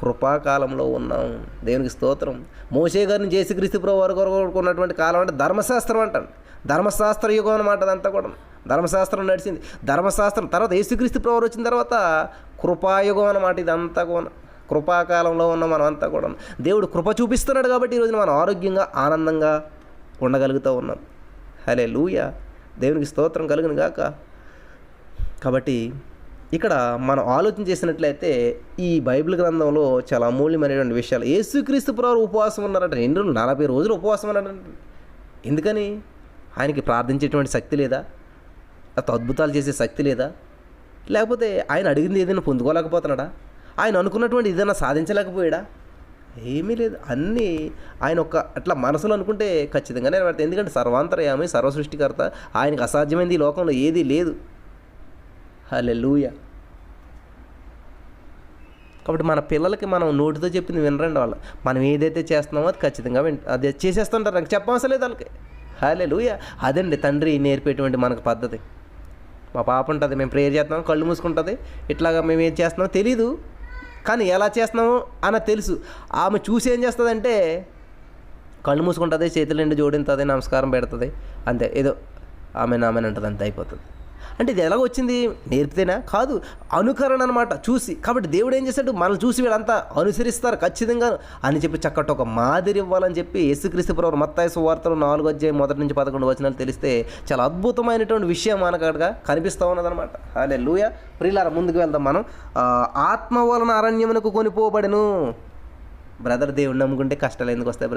[SPEAKER 1] కృపాకాలంలో ఉన్నాం. దేవునికి స్తోత్రం. మోషే గారిని యేసుక్రీస్తు ప్రభువు వరకు ఉన్నటువంటి కాలం అంటే ధర్మశాస్త్రం అంటాను, ధర్మశాస్త్ర యుగం అనమాట. అదంతా కూడా ధర్మశాస్త్రం నడిచింది. ధర్మశాస్త్రం తర్వాత యేసుక్రీస్తు ప్రభువు వచ్చిన తర్వాత కృపాయుగం అన్నమాట. ఇదంతా కూడా కృపాకాలంలో ఉన్న మనం అంతా కూడా దేవుడు కృప చూపిస్తున్నాడు కాబట్టి ఈరోజు మనం ఆరోగ్యంగా ఆనందంగా ఉండగలుగుతూ ఉన్నాం. హల్లెలూయా, దేవునికి స్తోత్రం కలుగును గాక. కాబట్టి ఇక్కడ మనం ఆలోచన చేసినట్లయితే ఈ బైబిల్ గ్రంథంలో చాలా అమూల్యమైనటువంటి విషయాలు. యేసుక్రీస్తు ప్రభువు ఉపవాసం ఉన్నారంటే 40 రోజులు ఉపవాసం ఉన్నారంటే ఎందుకని? ఆయనకి ప్రార్థించేటువంటి శక్తి లేదా? అద్భుతాలు చేసే శక్తి లేదా? లేకపోతే ఆయన అడిగింది ఏదైనా పొందుకోలేకపోతున్నాడా? ఆయన అనుకున్నటువంటి ఏదైనా సాధించలేకపోయాడా? ఏమీ లేదు. అన్నీ ఆయన అట్లా మనసులో అనుకుంటే ఖచ్చితంగా నెరవేరుతాయి. ఎందుకంటే సర్వాంతర్యామి, సర్వసృష్టికర్త, ఆయనకు అసాధ్యమైంది ఈ లోకంలో ఏదీ లేదు. హల్లెలూయా. కాబట్టి మన పిల్లలకి మనం నోటితో చెప్పింది వినరండి వాళ్ళు. మనం ఏదైతే చేస్తున్నామో అది ఖచ్చితంగా అదే చేసేస్తుంటారు, నాకు చెప్పవసరం లేదు వాళ్ళకి. హల్లెలూయా. అదండి తండ్రి నేర్పేటువంటి మనకు పద్ధతి. మా పాప ఉంటుంది, మేము ప్రేయర్ చేస్తున్నాం, కళ్ళు మూసుకుంటుంది, ఇట్లాగా మేము ఏం చేస్తున్నామో తెలీదు, కానీ ఎలా చేస్తున్నామో అన్న తెలుసు. ఆమె చూసి ఏం చేస్తుందంటే కళ్ళు మూసుకుంటుంది, చేతులు నిండి జోడింతుంది, నమస్కారం పెడుతుంది, అంతే. ఏదో ఆమె అంటుంది, అంతే అయిపోతుంది. అంటే ఇది ఎలాగ వచ్చింది? నేర్పితేనా? కాదు, అనుకరణ అనమాట, చూసి. కాబట్టి దేవుడు ఏం చేశాడు? మనల్ని చూసి వీళ్ళంతా అనుసరిస్తారు ఖచ్చితంగా అని చెప్పి చక్కటి ఒక మాదిరి ఇవ్వాలని చెప్పి యేసుక్రీస్తు ప్రభువు మత్తయి సువార్తలో 4:1-11 తెలిస్తే చాలా అద్భుతమైనటువంటి విషయం మనకు అక్కడ కనిపిస్తూ ఉన్నదనమాట. హల్లెలూయా. ప్రియులారా, ముందుకు వెళ్దాం మనం. ఆత్మ వలన అరణ్యమునకు కొనిపోబడెను. బ్రదర్, దేవుడు నమ్ముకుంటే కష్టాలు ఎందుకు వస్తాయి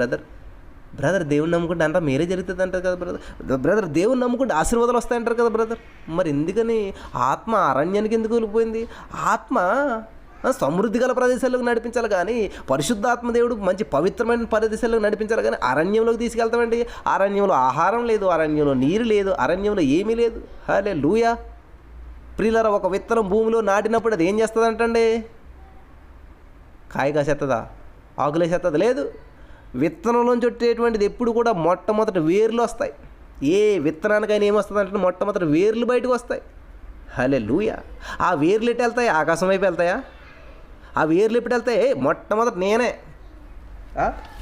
[SPEAKER 1] బ్రదర్? దేవుని నమ్ముకుంటే అంతా మీరే జరుగుతుంది అంటారు కదా బ్రదర్. దేవుని నమ్ముకుంటే ఆశీర్వాదాలు వస్తాయంటారు కదా బ్రదర్. మరి ఎందుకని ఆత్మ అరణ్యానికి ఎందుకు వెళ్ళిపోయింది? ఆత్మ సమృద్ధి గల ప్రదేశాలకు నడిపించాలి కానీ, పరిశుద్ధాత్మ దేవుడు మంచి పవిత్రమైన ప్రదేశాలకు నడిపించాలి కానీ అరణ్యంలోకి తీసుకెళ్తామండి. అరణ్యంలో ఆహారం లేదు, అరణ్యంలో నీరు లేదు, అరణ్యంలో ఏమీ లేదు. హల్లెలూయా. ప్రియులారా, ఒక విత్తనం భూమిలో నాటినప్పుడు అది ఏం చేస్తుందంటండి? కాయ కాసేస్తుందా? ఆకులేసేస్తుంది? లేదు. విత్తనంలోంచి వచ్చేటువంటిది ఎప్పుడు కూడా మొట్టమొదటి వేర్లు వస్తాయి. ఏ విత్తనానికైనా ఏమొస్తుందంటే మొట్టమొదటి వేర్లు బయటకు వస్తాయి. హల్లెలూయా. ఆ వేర్లు ఎటు వెళ్తాయి? ఆకాశం వైపు వెళ్తాయా? ఆ వేర్లు ఎప్పుడు వెళ్తాయి? మొట్టమొదటి నేనే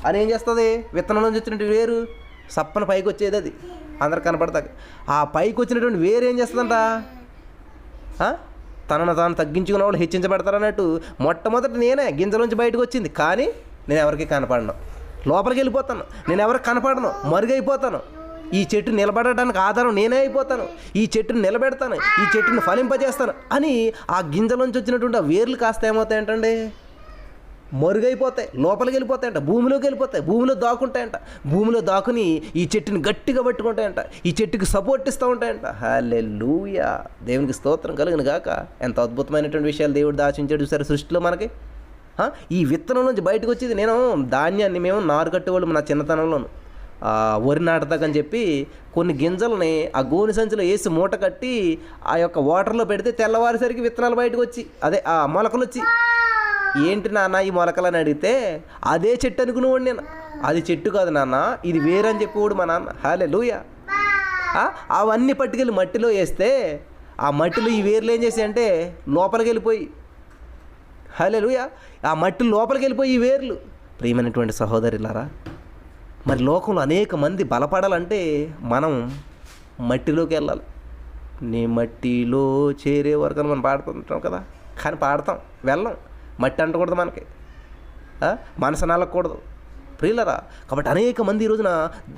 [SPEAKER 1] అని ఏం చేస్తుంది? విత్తనం నుంచి వచ్చినటువంటి వేరు సప్పన పైకి వచ్చేది, అది అందరికి కనపడతా. ఆ పైకి వచ్చినటువంటి వేరు ఏం చేస్తుందంట? తనను తాను తగ్గించుకున్న వాళ్ళు హెచ్చించబడతారన్నట్టు మొట్టమొదటి నేనే గింజలోంచి బయటకు వచ్చింది, కానీ నేను ఎవరికి కనపడను, లోపలికి వెళ్ళిపోతాను, నేను ఎవరికి కనపడను, మరుగైపోతాను. ఈ చెట్టు నిలబడటానికి ఆధారం నేనే అయిపోతాను, ఈ చెట్టుని నిలబెడతాను, ఈ చెట్టుని ఫలింపజేస్తాను అని ఆ గింజలోంచి వచ్చినటువంటి ఆ వేర్లు కాస్త ఏమవుతాయంటండి? మరుగైపోతాయి, లోపలికి వెళ్ళిపోతాయంట, భూమిలోకి వెళ్ళిపోతాయి, భూమిలో దాక్కుంటాయంట. భూమిలో దాక్కుని ఈ చెట్టుని గట్టిగా పట్టుకుంటాయంట, ఈ చెట్టుకి సపోర్ట్ ఇస్తూ ఉంటాయంట. హల్లెలూయా, దేవునికి స్తోత్రం కలుగును గాక. ఎంత అద్భుతమైనటువంటి విషయాలు దేవుడు దాచించాడు చూసారు సృష్టిలో మనకి. ఈ విత్తనం నుంచి బయటకు వచ్చేది. నేను ధాన్యాన్ని మేము నారు కట్టేవాళ్ళు నా చిన్నతనంలోను. వరి నాటుతాకని చెప్పి కొన్ని గింజలని ఆ గోని సంచిలో వేసి మూట కట్టి ఆ యొక్క వాటర్లో పెడితే తెల్లవారేసరికి విత్తనాలు బయటకు వచ్చి అదే ఆ మొలకలు వచ్చి, ఏంటి నాన్న ఈ మొలకలు అని అడిగితే అదే చెట్టు అనుకునేవాడు నేను. అది చెట్టు కాదు నాన్న, ఇది వేరని చెప్పేవాడు మా నాన్న. హల్లెలూయా. అవన్నీ పట్టుకెళ్ళి మట్టిలో వేస్తే ఆ మట్టిలో ఈ వేర్లు ఏం చేసి అంటే లోపలికి వెళ్ళిపోయి, హల్లెలూయా, ఆ మట్టి లోపలికి వెళ్ళిపోయి ఈ వేర్లు. ప్రియమైనటువంటి సహోదరులారా, మరి లోకంలో అనేక మంది బలపడాలంటే మనం మట్టిలోకి వెళ్ళాలి. నీ మట్టిలో చేరే వరకు అని మనం పాడుతుంటాం కదా, కానీ పాడతాం, వెళ్ళం. మట్టి అంటకూడదు మనకి, మనసు నలకూడదు ప్రియులరా. కాబట్టి అనేక మంది ఈ రోజున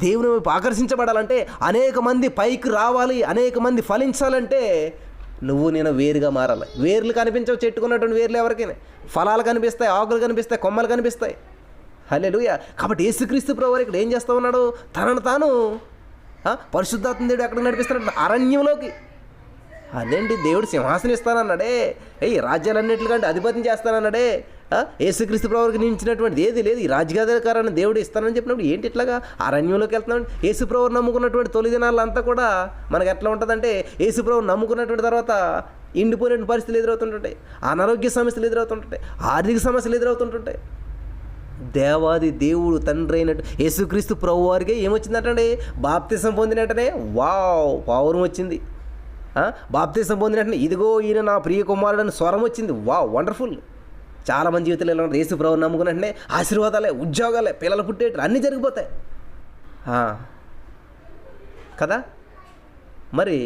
[SPEAKER 1] దేవుని వైపు ఆకర్షించబడాలంటే, అనేక మంది పైకి రావాలి, అనేక మంది ఫలించాలంటే నువ్వు నేను వేరుగా మారాలి. వేర్లు కనిపించవు, చెట్టుకున్నటువంటి వేర్లు ఎవరికైనా. ఫలాలు కనిపిస్తాయి, ఆకులు కనిపిస్తాయి, కొమ్మలు కనిపిస్తాయి. హల్లెలూయా. కాబట్టి యేసుక్రీస్తు ప్రభువు ఇక్కడ ఏం చేస్తూ ఉన్నాడు? తనను తాను పరిశుద్ధాత్మ దేవుడు ఎక్కడ నడిపిస్తున్నాడు? అరణ్యంలోకి. అదేంటి, దేవుడు సింహాసనం ఇస్తానన్నాడే, రాజ్యాలన్నింటికంటే అధిపతిని చేస్తానన్నాడే. యేసుక్రీస్తు ప్రభువుకి నించినటువంటిది ఏది లేదు. ఈ రాజ్యాధికారాన్ని దేవుడు ఇస్తానని చెప్పినప్పుడు ఏంటి ఇట్లాగా అరణ్యంలోకి వెళ్తున్నాడు? యేసు ప్రభువుని నమ్ముకున్నటువంటి తొలి దినాలంతా కూడా మనకు ఎట్లా ఉంటుందంటే, యేసు ప్రభువుని నమ్ముకున్నటువంటి తర్వాత ఎండిపోయిన పరిస్థితులు ఎదురవుతుంటుంటాయి, అనారోగ్య సమస్యలు ఎదురవుతుంటాయి, ఆర్థిక సమస్యలు ఎదురవుతుంటుంటాయి. దేవాది దేవుడు తండ్రి అయినట్టు యేసుక్రీస్తు ప్రభు వారికి ఏమొచ్చిందంటే, బాప్తిసం పొందినట్టనే పౌరం వచ్చింది. బాప్తిసం పొందినట్టనే ఇదిగో ఈయన నా ప్రియ కుమారుడు అని స్వరం వచ్చింది. వండర్ఫుల్. చాలామంది జీవితంలో ఎలా ఉంటుంది? యేసు ప్రభువుని నమ్ముకున్నట్టనే ఆశీర్వాదాలే, ఉద్యోగాలే, పిల్లలు పుట్టేట్లు అన్నీ జరిగిపోతాయి కదా. మరి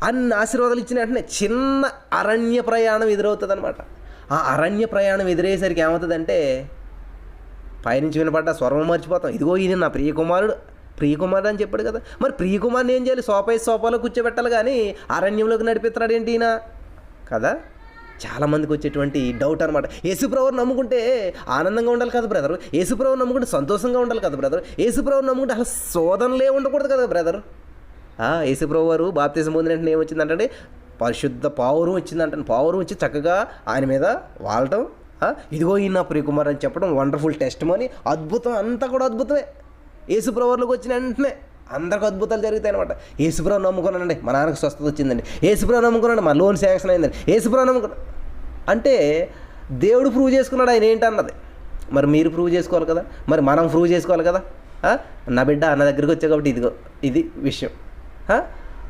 [SPEAKER 1] అన్ని ఆశీర్వాదాలు ఇచ్చిన వెంటనే చిన్న అరణ్య ప్రయాణం ఎదురవుతుంది అనమాట. ఆ అరణ్య ప్రయాణం ఎదురయ్యేసరికి ఏమవుతుందంటే, పైనుంచి వినపడ్డ స్వరం మర్చిపోతాం. ఇదిగో ఈయన నా ప్రియకుమారుడు అని చెప్పాడు కదా. మరి ప్రియకుమారుని ఏం చేయాలి? సోపాలో కూర్చోబెట్టాలి, కానీ అరణ్యంలోకి నడిపిస్తున్నాడు ఏంటి ఈయన కదా. చాలామందికి వచ్చేటువంటి డౌట్ అనమాట. యేసుప్రభువుని నమ్ముకుంటే ఆనందంగా ఉండాలి కదా బ్రదర్, యేసుప్రభువుని నమ్ముకుంటే సంతోషంగా ఉండాలి కదా బ్రదర్, యేసుప్రభువుని నమ్ముకుంటే అసలు శోధనలే ఉండకూడదు కదా బ్రదర్. యేసుప్రభు వారు బాప్తిసం పొందిన వెంటనే ఏమొచ్చిందంటే, పరిశుద్ధ పౌరం వచ్చిందంటే, పౌరం వచ్చి చక్కగా ఆయన మీద వాలటం, ఇదిగో ఈయన ప్రియకుమార్ అని చెప్పడం, వండర్ఫుల్ టెస్ట్ మనీ, అద్భుతం, అంతా కూడా అద్భుతమే. యేసుప్రభువులోకి వచ్చిన వెంటనే అందరికి అద్భుతాలు జరుగుతాయి అనమాట. యేసుప్రభు నమ్ముకున్నానండి, మా నాన్నకు స్వస్థత వచ్చిందండి, యేసుప్రభు నమ్ముకున్నాడు, మా లోన్ శాంక్షన్ అయిందండి, యేసుప్రభు నమ్ముకున్నా అంటే దేవుడు ప్రూవ్ చేసుకున్నాడు ఆయన ఏంటన్నది. మరి మీరు ప్రూవ్ చేసుకోవాలి కదా, మరి మనం ప్రూవ్ చేసుకోవాలి కదా. నా బిడ్డ నా దగ్గరికి వచ్చా కాబట్టి ఇదిగో ఇది విషయం.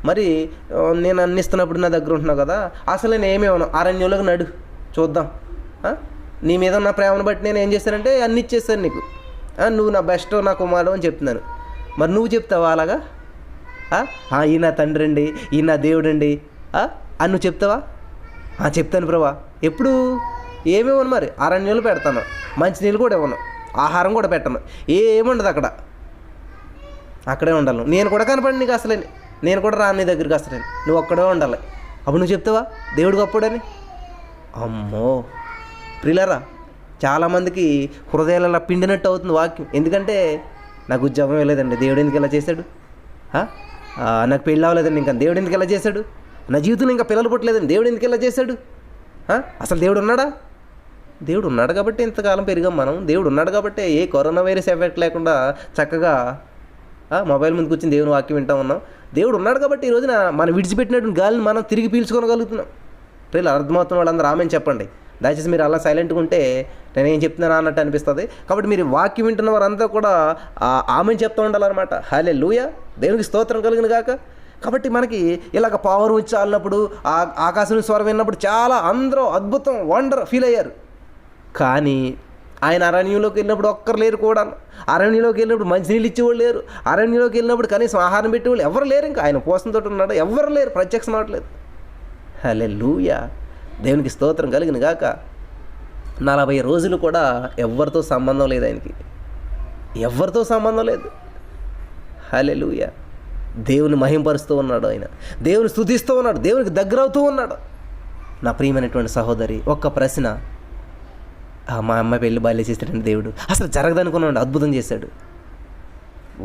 [SPEAKER 1] మరి నేను అన్నిస్తున్నప్పుడు నా దగ్గర ఉంటున్నావు కదా, అసలు నేను ఏమేమను అరణ్యంలోకి నడు చూద్దాం. నీ మీద ఉన్న ప్రేమను బట్టి నేను ఏం చేస్తానంటే అన్ని ఇచ్చేస్తాను నీకు, నువ్వు నా బెస్ట్ నా కుమారుడు అని చెప్తున్నాను. మరి నువ్వు చెప్తావా అలాగా? ఈయన తండ్రి అండి, ఈయన దేవుడు అండి అని నువ్వు చెప్తావా? చెప్తాను ప్రభా. ఎప్పుడు? ఏమేమను మరి అరణ్యంలో పెడతాను, మంచినీళ్ళు కూడా ఇవ్వను, ఆహారం కూడా పెట్టను, ఏముండదు అక్కడే ఉండాలి. నేను కూడా కనపడి నీకు అసలే, నేను కూడా రాను నీ దగ్గరికి అసలే, నువ్వు ఒక్కడే ఉండాలి. అప్పుడు నువ్వు చెప్తావా దేవుడు గొప్పడని? అమ్మో ప్రియులారా, చాలామందికి హృదయాలలో పిండినట్టు అవుతుంది వాక్యం. ఎందుకంటే నాకు ఉద్యోగం లేదండి, దేవుడు ఎందుకు ఇలా చేశాడు? నాకు పెళ్ళి అవ్వలేదండి, ఇంకా దేవుడు ఎందుకు ఇలా చేశాడు? నా జీవితంలో ఇంకా పిల్లలు పుట్టలేదండి, దేవుడు ఎందుకు ఇలా చేశాడు? అసలు దేవుడు ఉన్నాడా? దేవుడు ఉన్నాడు కాబట్టి ఇంతకాలం పెరిగాం మనం. దేవుడు ఉన్నాడు కాబట్టి ఏ కరోనా వైరస్ ఎఫెక్ట్ లేకుండా చక్కగా మొబైల్ ముందుకు వచ్చిన దేవుని వాక్యం వింటా ఉన్నాం. దేవుడు ఉన్నాడు కాబట్టి ఈ రోజున మనం విడిచిపెట్టినటువంటి గాలిని మనం తిరిగి పీల్చుకోగలుగుతున్నాం. పిల్లలు అర్థమవుతున్న వాళ్ళందరూ ఆమెను చెప్పండి. దయచేసి మీరు అలా సైలెంట్గా ఉంటే నేనేం చెప్తున్నాను అన్నట్టు అనిపిస్తుంది. కాబట్టి మీరు వాక్యం వింటున్న వారంతా కూడా ఆమెను చెప్తూ ఉండాలన్నమాట. హల్లెలూయా, దేవునికి స్తోత్రం కలిగిన గాక. కాబట్టి మనకి ఇలాగ పవర్ వచ్చి చాలినప్పుడు, ఆకాశం స్వరం విన్నప్పుడు చాలా అందరూ అద్భుతం, వండర్ ఫీల్ అయ్యారు. కానీ ఆయన అరణ్యంలోకి వెళ్ళినప్పుడు ఒక్కరు లేరు కూడా. అరణ్యంలోకి వెళ్ళినప్పుడు మంచినీళ్ళు ఇచ్చేవాళ్ళు లేరు. అరణ్యంలోకి వెళ్ళినప్పుడు కనీసం ఆహారం పెట్టేవాళ్ళు ఎవరు లేరు. ఇంకా ఆయన పోషణతో ఉన్నాడు, ఎవరు లేరు, ప్రత్యక్షం అవట్లేదు. హల్లెలూయా, దేవునికి స్తోత్రం కలిగిన గాక. 40 రోజులు కూడా ఎవరితో సంబంధం లేదు ఆయనకి, ఎవరితో సంబంధం లేదు. హల్లెలూయా, దేవుని మహింపరుస్తూ ఉన్నాడు ఆయన, దేవుని స్తుతిస్తూ ఉన్నాడు, దేవునికి దగ్గర అవుతూ ఉన్నాడు. నా ప్రియమైనటువంటి సహోదరి, ఒక్క ప్రశ్న. మా అమ్మాయి పెళ్ళి బాల్య చేశాడండి దేవుడు, అసలు జరగదనుకున్నాడు, అద్భుతం చేశాడు.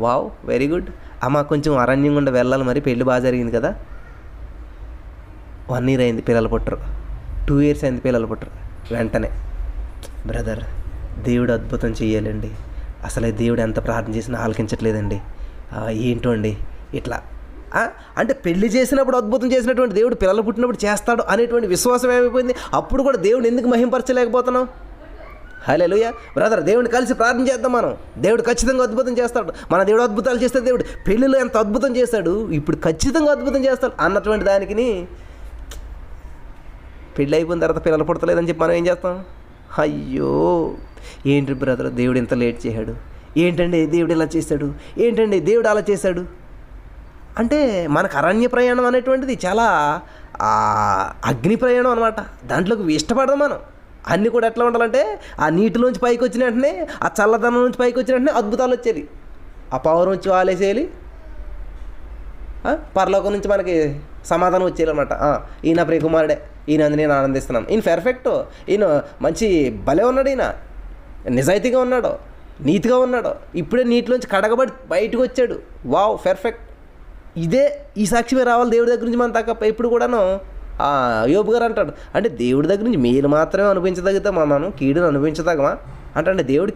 [SPEAKER 1] Wow, very good. అమ్మ కొంచెం అరణ్యం గుండా వెళ్ళాలి, మరి పెళ్ళి బాగా జరిగింది కదా. 1 year అయింది, పిల్లలు పుట్టరు. 2 years అయింది, పిల్లలు పుట్టరు. వెంటనే బ్రదర్, దేవుడు అద్భుతం చేయాలండి, అసలే దేవుడు ఎంత ప్రార్థన చేసినా ఆలకించట్లేదండి, ఏంటో అండి ఇట్లా. అంటే పెళ్లి చేసినప్పుడు అద్భుతం చేసినటువంటి దేవుడు పిల్లలు పుట్టినప్పుడు చేస్తాడు అనేటువంటి విశ్వాసం ఏమైపోయింది. అప్పుడు కూడా దేవుడు ఎందుకు మహింపరచలేకపోతున్నాం? హల్లెలూయా బ్రదర్, దేవుడిని కలిసి ప్రార్థన చేద్దాం మనం. దేవుడు ఖచ్చితంగా అద్భుతం చేస్తాడు. మన దేవుడు అద్భుతాలు చేస్తే దేవుడు పెళ్ళిలో ఎంత అద్భుతం చేస్తాడు, ఇప్పుడు ఖచ్చితంగా అద్భుతం చేస్తాడు అన్నటువంటి దానికి పెళ్ళి అయిపోయిన తర్వాత పిల్లలు పుడతలేదని చెప్పి మనం ఏం చేస్తాం? అయ్యో ఏంటి బ్రదర్, దేవుడు ఇంత లేట్ చేశాడు, ఏంటండి దేవుడు ఇలా చేశాడు, ఏంటండి దేవుడు అలా చేశాడు అంటే, మనకు అరణ్య ప్రయాణం అనేటువంటిది చాలా అగ్ని ప్రయాణం అనమాట. దాంట్లోకి ఇష్టపడదాం మనం. అన్నీ కూడా ఎట్లా ఉండాలంటే, ఆ నీటిలోంచి పైకి వచ్చిన వెంటనే, ఆ చల్లదనం నుంచి పైకి వచ్చిన వెంటనే అద్భుతాలు వచ్చేది. ఆ పవర్ నుంచి వాలేసేయాలి, పరలోకం నుంచి మనకి సమాధానం వచ్చేయాలన్నమాట. ఈయన ప్రియకుమారుడే, ఈయన నేను ఆనందిస్తున్నాను, ఈయన పర్ఫెక్ట్, ఈయన మంచి భలే ఉన్నాడు, ఈయన నిజాయితీగా ఉన్నాడు, నీతిగా ఉన్నాడు, ఇప్పుడే నీటిలోంచి కడగబడి బయటకు వచ్చాడు, వావ్ పర్ఫెక్ట్. ఇదే ఈ సాక్ష్యమే రావాలి దేవుడి దగ్గర నుంచి. మన తప్ప ఎప్పుడు కూడాను యోబు గారు అంటాడు, అంటే దేవుడి దగ్గర నుంచి మేలు మాత్రమే అనుభవించదగుతామా, మనం కీడును అనుభవించదగమా అంటే దేవుడు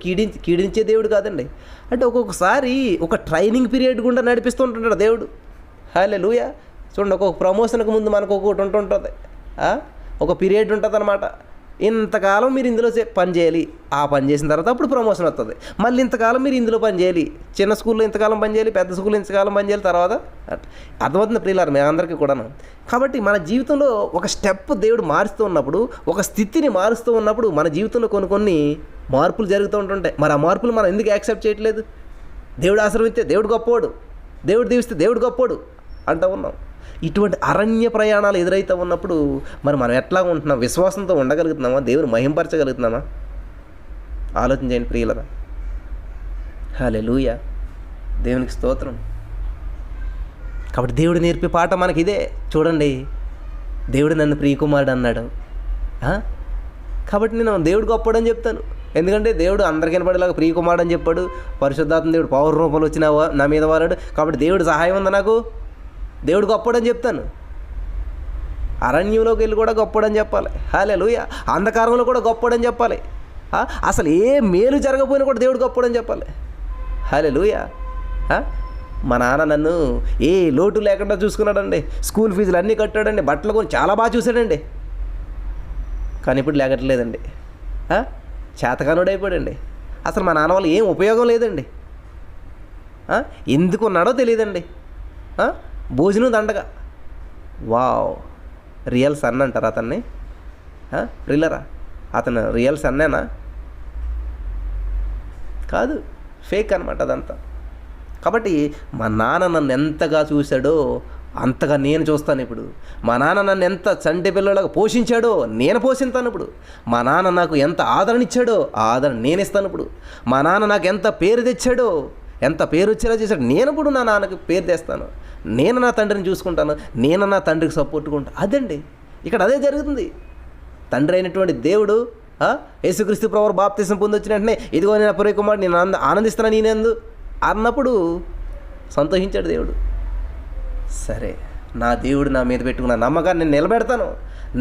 [SPEAKER 1] కీడించే దేవుడు కాదండి. అంటే ఒక్కొక్కసారి ఒక ట్రైనింగ్ పీరియడ్ గుండా నడిపిస్తూ ఉంటుంటాడు దేవుడు. హల్లెలూయా. చూడండి, ఒక్కొక్క ప్రమోషన్కి ముందు మనకు ఒకటి ఉంటుంటుంది, ఒక పీరియడ్ ఉంటుంది అనమాట. ఇంతకాలం మీరు ఇందులో పని చేయాలి, ఆ పని చేసిన తర్వాత అప్పుడు ప్రమోషన్ వస్తుంది. మళ్ళీ ఇంతకాలం మీరు ఇందులో పని చేయాలి, చిన్న స్కూల్లో ఇంతకాలం పని చేయాలి, పెద్ద స్కూల్లో ఇంతకాలం పని చేయాలి, తర్వాత అర్థమవుతుంది ప్రియులారా మీ అందరికీ కూడాను. కాబట్టి మన జీవితంలో ఒక స్టెప్ దేవుడు మారుస్తూ ఉన్నప్పుడు, ఒక స్థితిని మారుస్తూ ఉన్నప్పుడు మన జీవితంలో కొన్ని మార్పులు జరుగుతూ ఉంటుంటాయి. మరి ఆ మార్పులు మనం ఎందుకు యాక్సెప్ట్ చేయట్లేదు? దేవుడు ఆశ్రమిస్తే దేవుడు గొప్పోడు, దేవుడు దీవిస్తే దేవుడు గొప్పోడు అంటూ ఉన్నాం. ఇటువంటి అరణ్య ప్రయాణాలు ఎదురైతే ఉన్నప్పుడు మరి మనం ఎట్లా ఉంటున్నాం? విశ్వాసంతో ఉండగలుగుతున్నామా? దేవుని మహింపరచగలుగుతున్నామా? ఆలోచన చేయండి ప్రియులరా. హల్లెలూయా, దేవునికి స్తోత్రం. కాబట్టి దేవుడు నేర్పే పాట మనకి ఇదే. చూడండి, దేవుడు నన్ను ప్రియకుమారుడు అన్నాడు. కాబట్టి నేను దేవుడు గొప్పడని చెప్తాను. ఎందుకంటే దేవుడు అందరికీ వినపడేలాగా ప్రియకుమారుడు అని చెప్పాడు. పరిశుద్ధాత్మ దేవుడు పౌర రూపంలో వచ్చిన నా మీద వాడాడు. కాబట్టి దేవుడు సహాయం ఉంది నాకు, దేవుడు గొప్పడని చెప్తాను. అరణ్యంలోకి వెళ్ళి కూడా గొప్పడని చెప్పాలి. హల్లెలూయా. అంధకారంలో కూడా గొప్పడని చెప్పాలి. అసలు ఏ మేలు జరగకపోయినా కూడా దేవుడు గొప్పడని చెప్పాలి. హల్లెలూయా. మా నాన్న నన్ను ఏ లోటు లేకుండా చూసుకున్నాడండి. స్కూల్ ఫీజులు అన్నీ కట్టాడండి, బట్టలు కొని చాలా బాగా చూశాడండి. కానీ ఇప్పుడు లేకట్లేదండి, చేతకానుడు అయిపోయాడండి. అసలు మా నాన్న వల్ల ఏం ఉపయోగం లేదండి. ఎందుకు ఉన్నాడో తెలియదండి. భోజనం దండగా. వావ్, రియల్ సన్ అంటారు అతన్ని. రిల్లరా, అతను రియల్ సన్నేనా? కాదు, ఫేక్ అనమాట అదంతా. కాబట్టి మా నాన్న నన్ను ఎంతగా చూశాడో అంతగా నేను చూస్తాను ఇప్పుడు. మా నాన్న నన్ను ఎంత చంటి పిల్లలాగా పోషించాడో నేను పోషిస్తాను ఇప్పుడు. మా నాన్న నాకు ఎంత ఆదరణ ఇచ్చాడో ఆ ఆదరణ నేను ఇస్తాను ఇప్పుడు. మా నాన్న నాకు ఎంత పేరు తెచ్చాడో, ఎంత పేరు వచ్చేలా చేశాడు, నేను ఇప్పుడు నా నాన్నకి పేరు తెస్తాను. నేను నా తండ్రిని చూసుకుంటాను, నేను నా తండ్రికి సపోర్ట్గా ఉంటాను. అదండి ఇక్కడ అదే జరుగుతుంది. తండ్రి అయినటువంటి దేవుడు యేసుక్రీస్తు ప్రభువు బాప్తిసం పొంది వచ్చిన వెంటనే, ఇదిగో నేను ప్రియకుమారుడు, నేను ఆనందిస్తాను నేనేందు అన్నప్పుడు సంతోషించాడు దేవుడు. సరే, నా దేవుడు నా మీద పెట్టుకున్న నమ్మకాన్ని నేను నిలబెడతాను.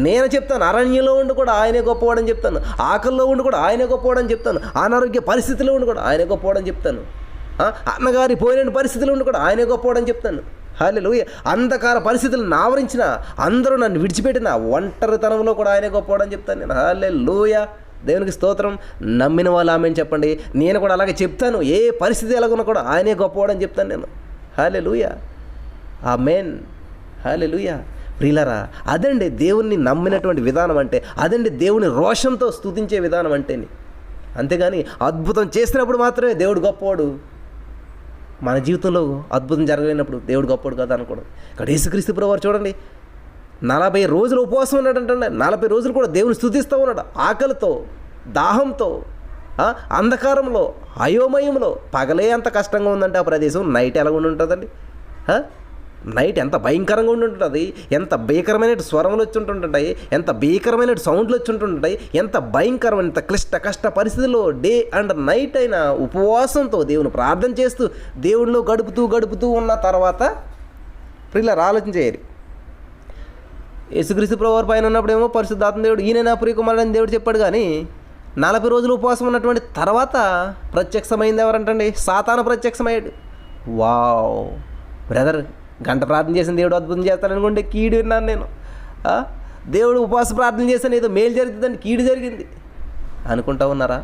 [SPEAKER 1] నేను చెప్తాను, అరణ్యంలో ఉండి కూడా ఆయనే గొప్పవాడని చెప్తాను, ఆకల్లో ఉండి కూడా ఆయనే గొప్పవాడని చెప్తాను, అనారోగ్య పరిస్థితిలో ఉండి కూడా ఆయనే గొప్పవాడని చెప్తాను, అన్నగారి పోయిన పరిస్థితులు ఉండి కూడా ఆయనే గొప్పవాడని చెప్తాను. హల్లెలూయా. అంధకార పరిస్థితులను ఆవరించిన, అందరూ నన్ను విడిచిపెట్టిన ఒంటరితనంలో కూడా ఆయనే గొప్పవాడని చెప్తాను నేను. హల్లెలూయా, దేవునికి స్తోత్రం. నమ్మిన వాళ్ళు ఆమెను చెప్పండి. నేను కూడా అలాగే చెప్తాను. ఏ పరిస్థితి ఎలాగున్నా కూడా ఆయనే గొప్పవాడని చెప్తాను నేను. హల్లెలూయా, ఆమేన్. హల్లెలూయా. ప్రియులారా, అదండి దేవుణ్ణి నమ్మినటువంటి విధానం అంటే, అదండి దేవుని రోషంతో స్తుతించే విధానం అంటే. అంతేగాని అద్భుతం చేసినప్పుడు మాత్రమే దేవుడు గొప్పవాడు, మన జీవితంలో అద్భుతం జరగలేనప్పుడు దేవుడు గొప్పవాడు కదా అనుకోవడం. ఇక్కడ యేసుక్రీస్తు ప్రభువారు చూడండి, 40 రోజులు ఉపవాసం ఉన్నాడంటే 40 రోజులు కూడా దేవుని స్తుతిస్తూ ఉన్నాడు. ఆకలితో, దాహంతో, అంధకారంలో, అయోమయంలో. పగలే అంత కష్టంగా ఉందంటే ఆ ప్రదేశం, నైట్ ఎలా ఉండి ఉంటుందండి? నైట్ ఎంత భయంకరంగా ఉండి ఉంటుంది, ఎంత భీకరమైన స్వరములు వచ్చి ఉంటుంటాయి, ఎంత భీకరమైన సౌండ్లు వచ్చి ఉంటుంటాయి, ఎంత భయంకరమైన, ఎంత కష్ట పరిస్థితుల్లో డే అండ్ నైట్ అయిన ఉపవాసంతో దేవుని ప్రార్థన చేస్తూ దేవుడిలో గడుపుతూ ఉన్న తర్వాత ప్రియులారా ఆలోచన చేయాలి. యేసుక్రీస్తు ప్రభువారి పైన ఉన్నప్పుడేమో పరిశుద్ధాత్మ దేవుడు ఈయన నా ప్రియకుమారుడు అని దేవుడు చెప్పాడు. కానీ 40 రోజులు ఉపవాసం ఉన్నటువంటి తర్వాత ప్రత్యక్షమైంది ఎవరంటండి? సాతాను ప్రత్యక్షమయ్యాడు. వావ్ బ్రదర్, గంట ప్రార్థన చేసిన దేవుడు అద్భుతం చేస్తాననుకుంటే కీడు విన్నాను నేను. దేవుడు ఉపవాస ప్రార్థన చేశాను, ఏదో మేలు జరుగుతుందని కీడు జరిగింది అనుకుంటా ఉన్నారా?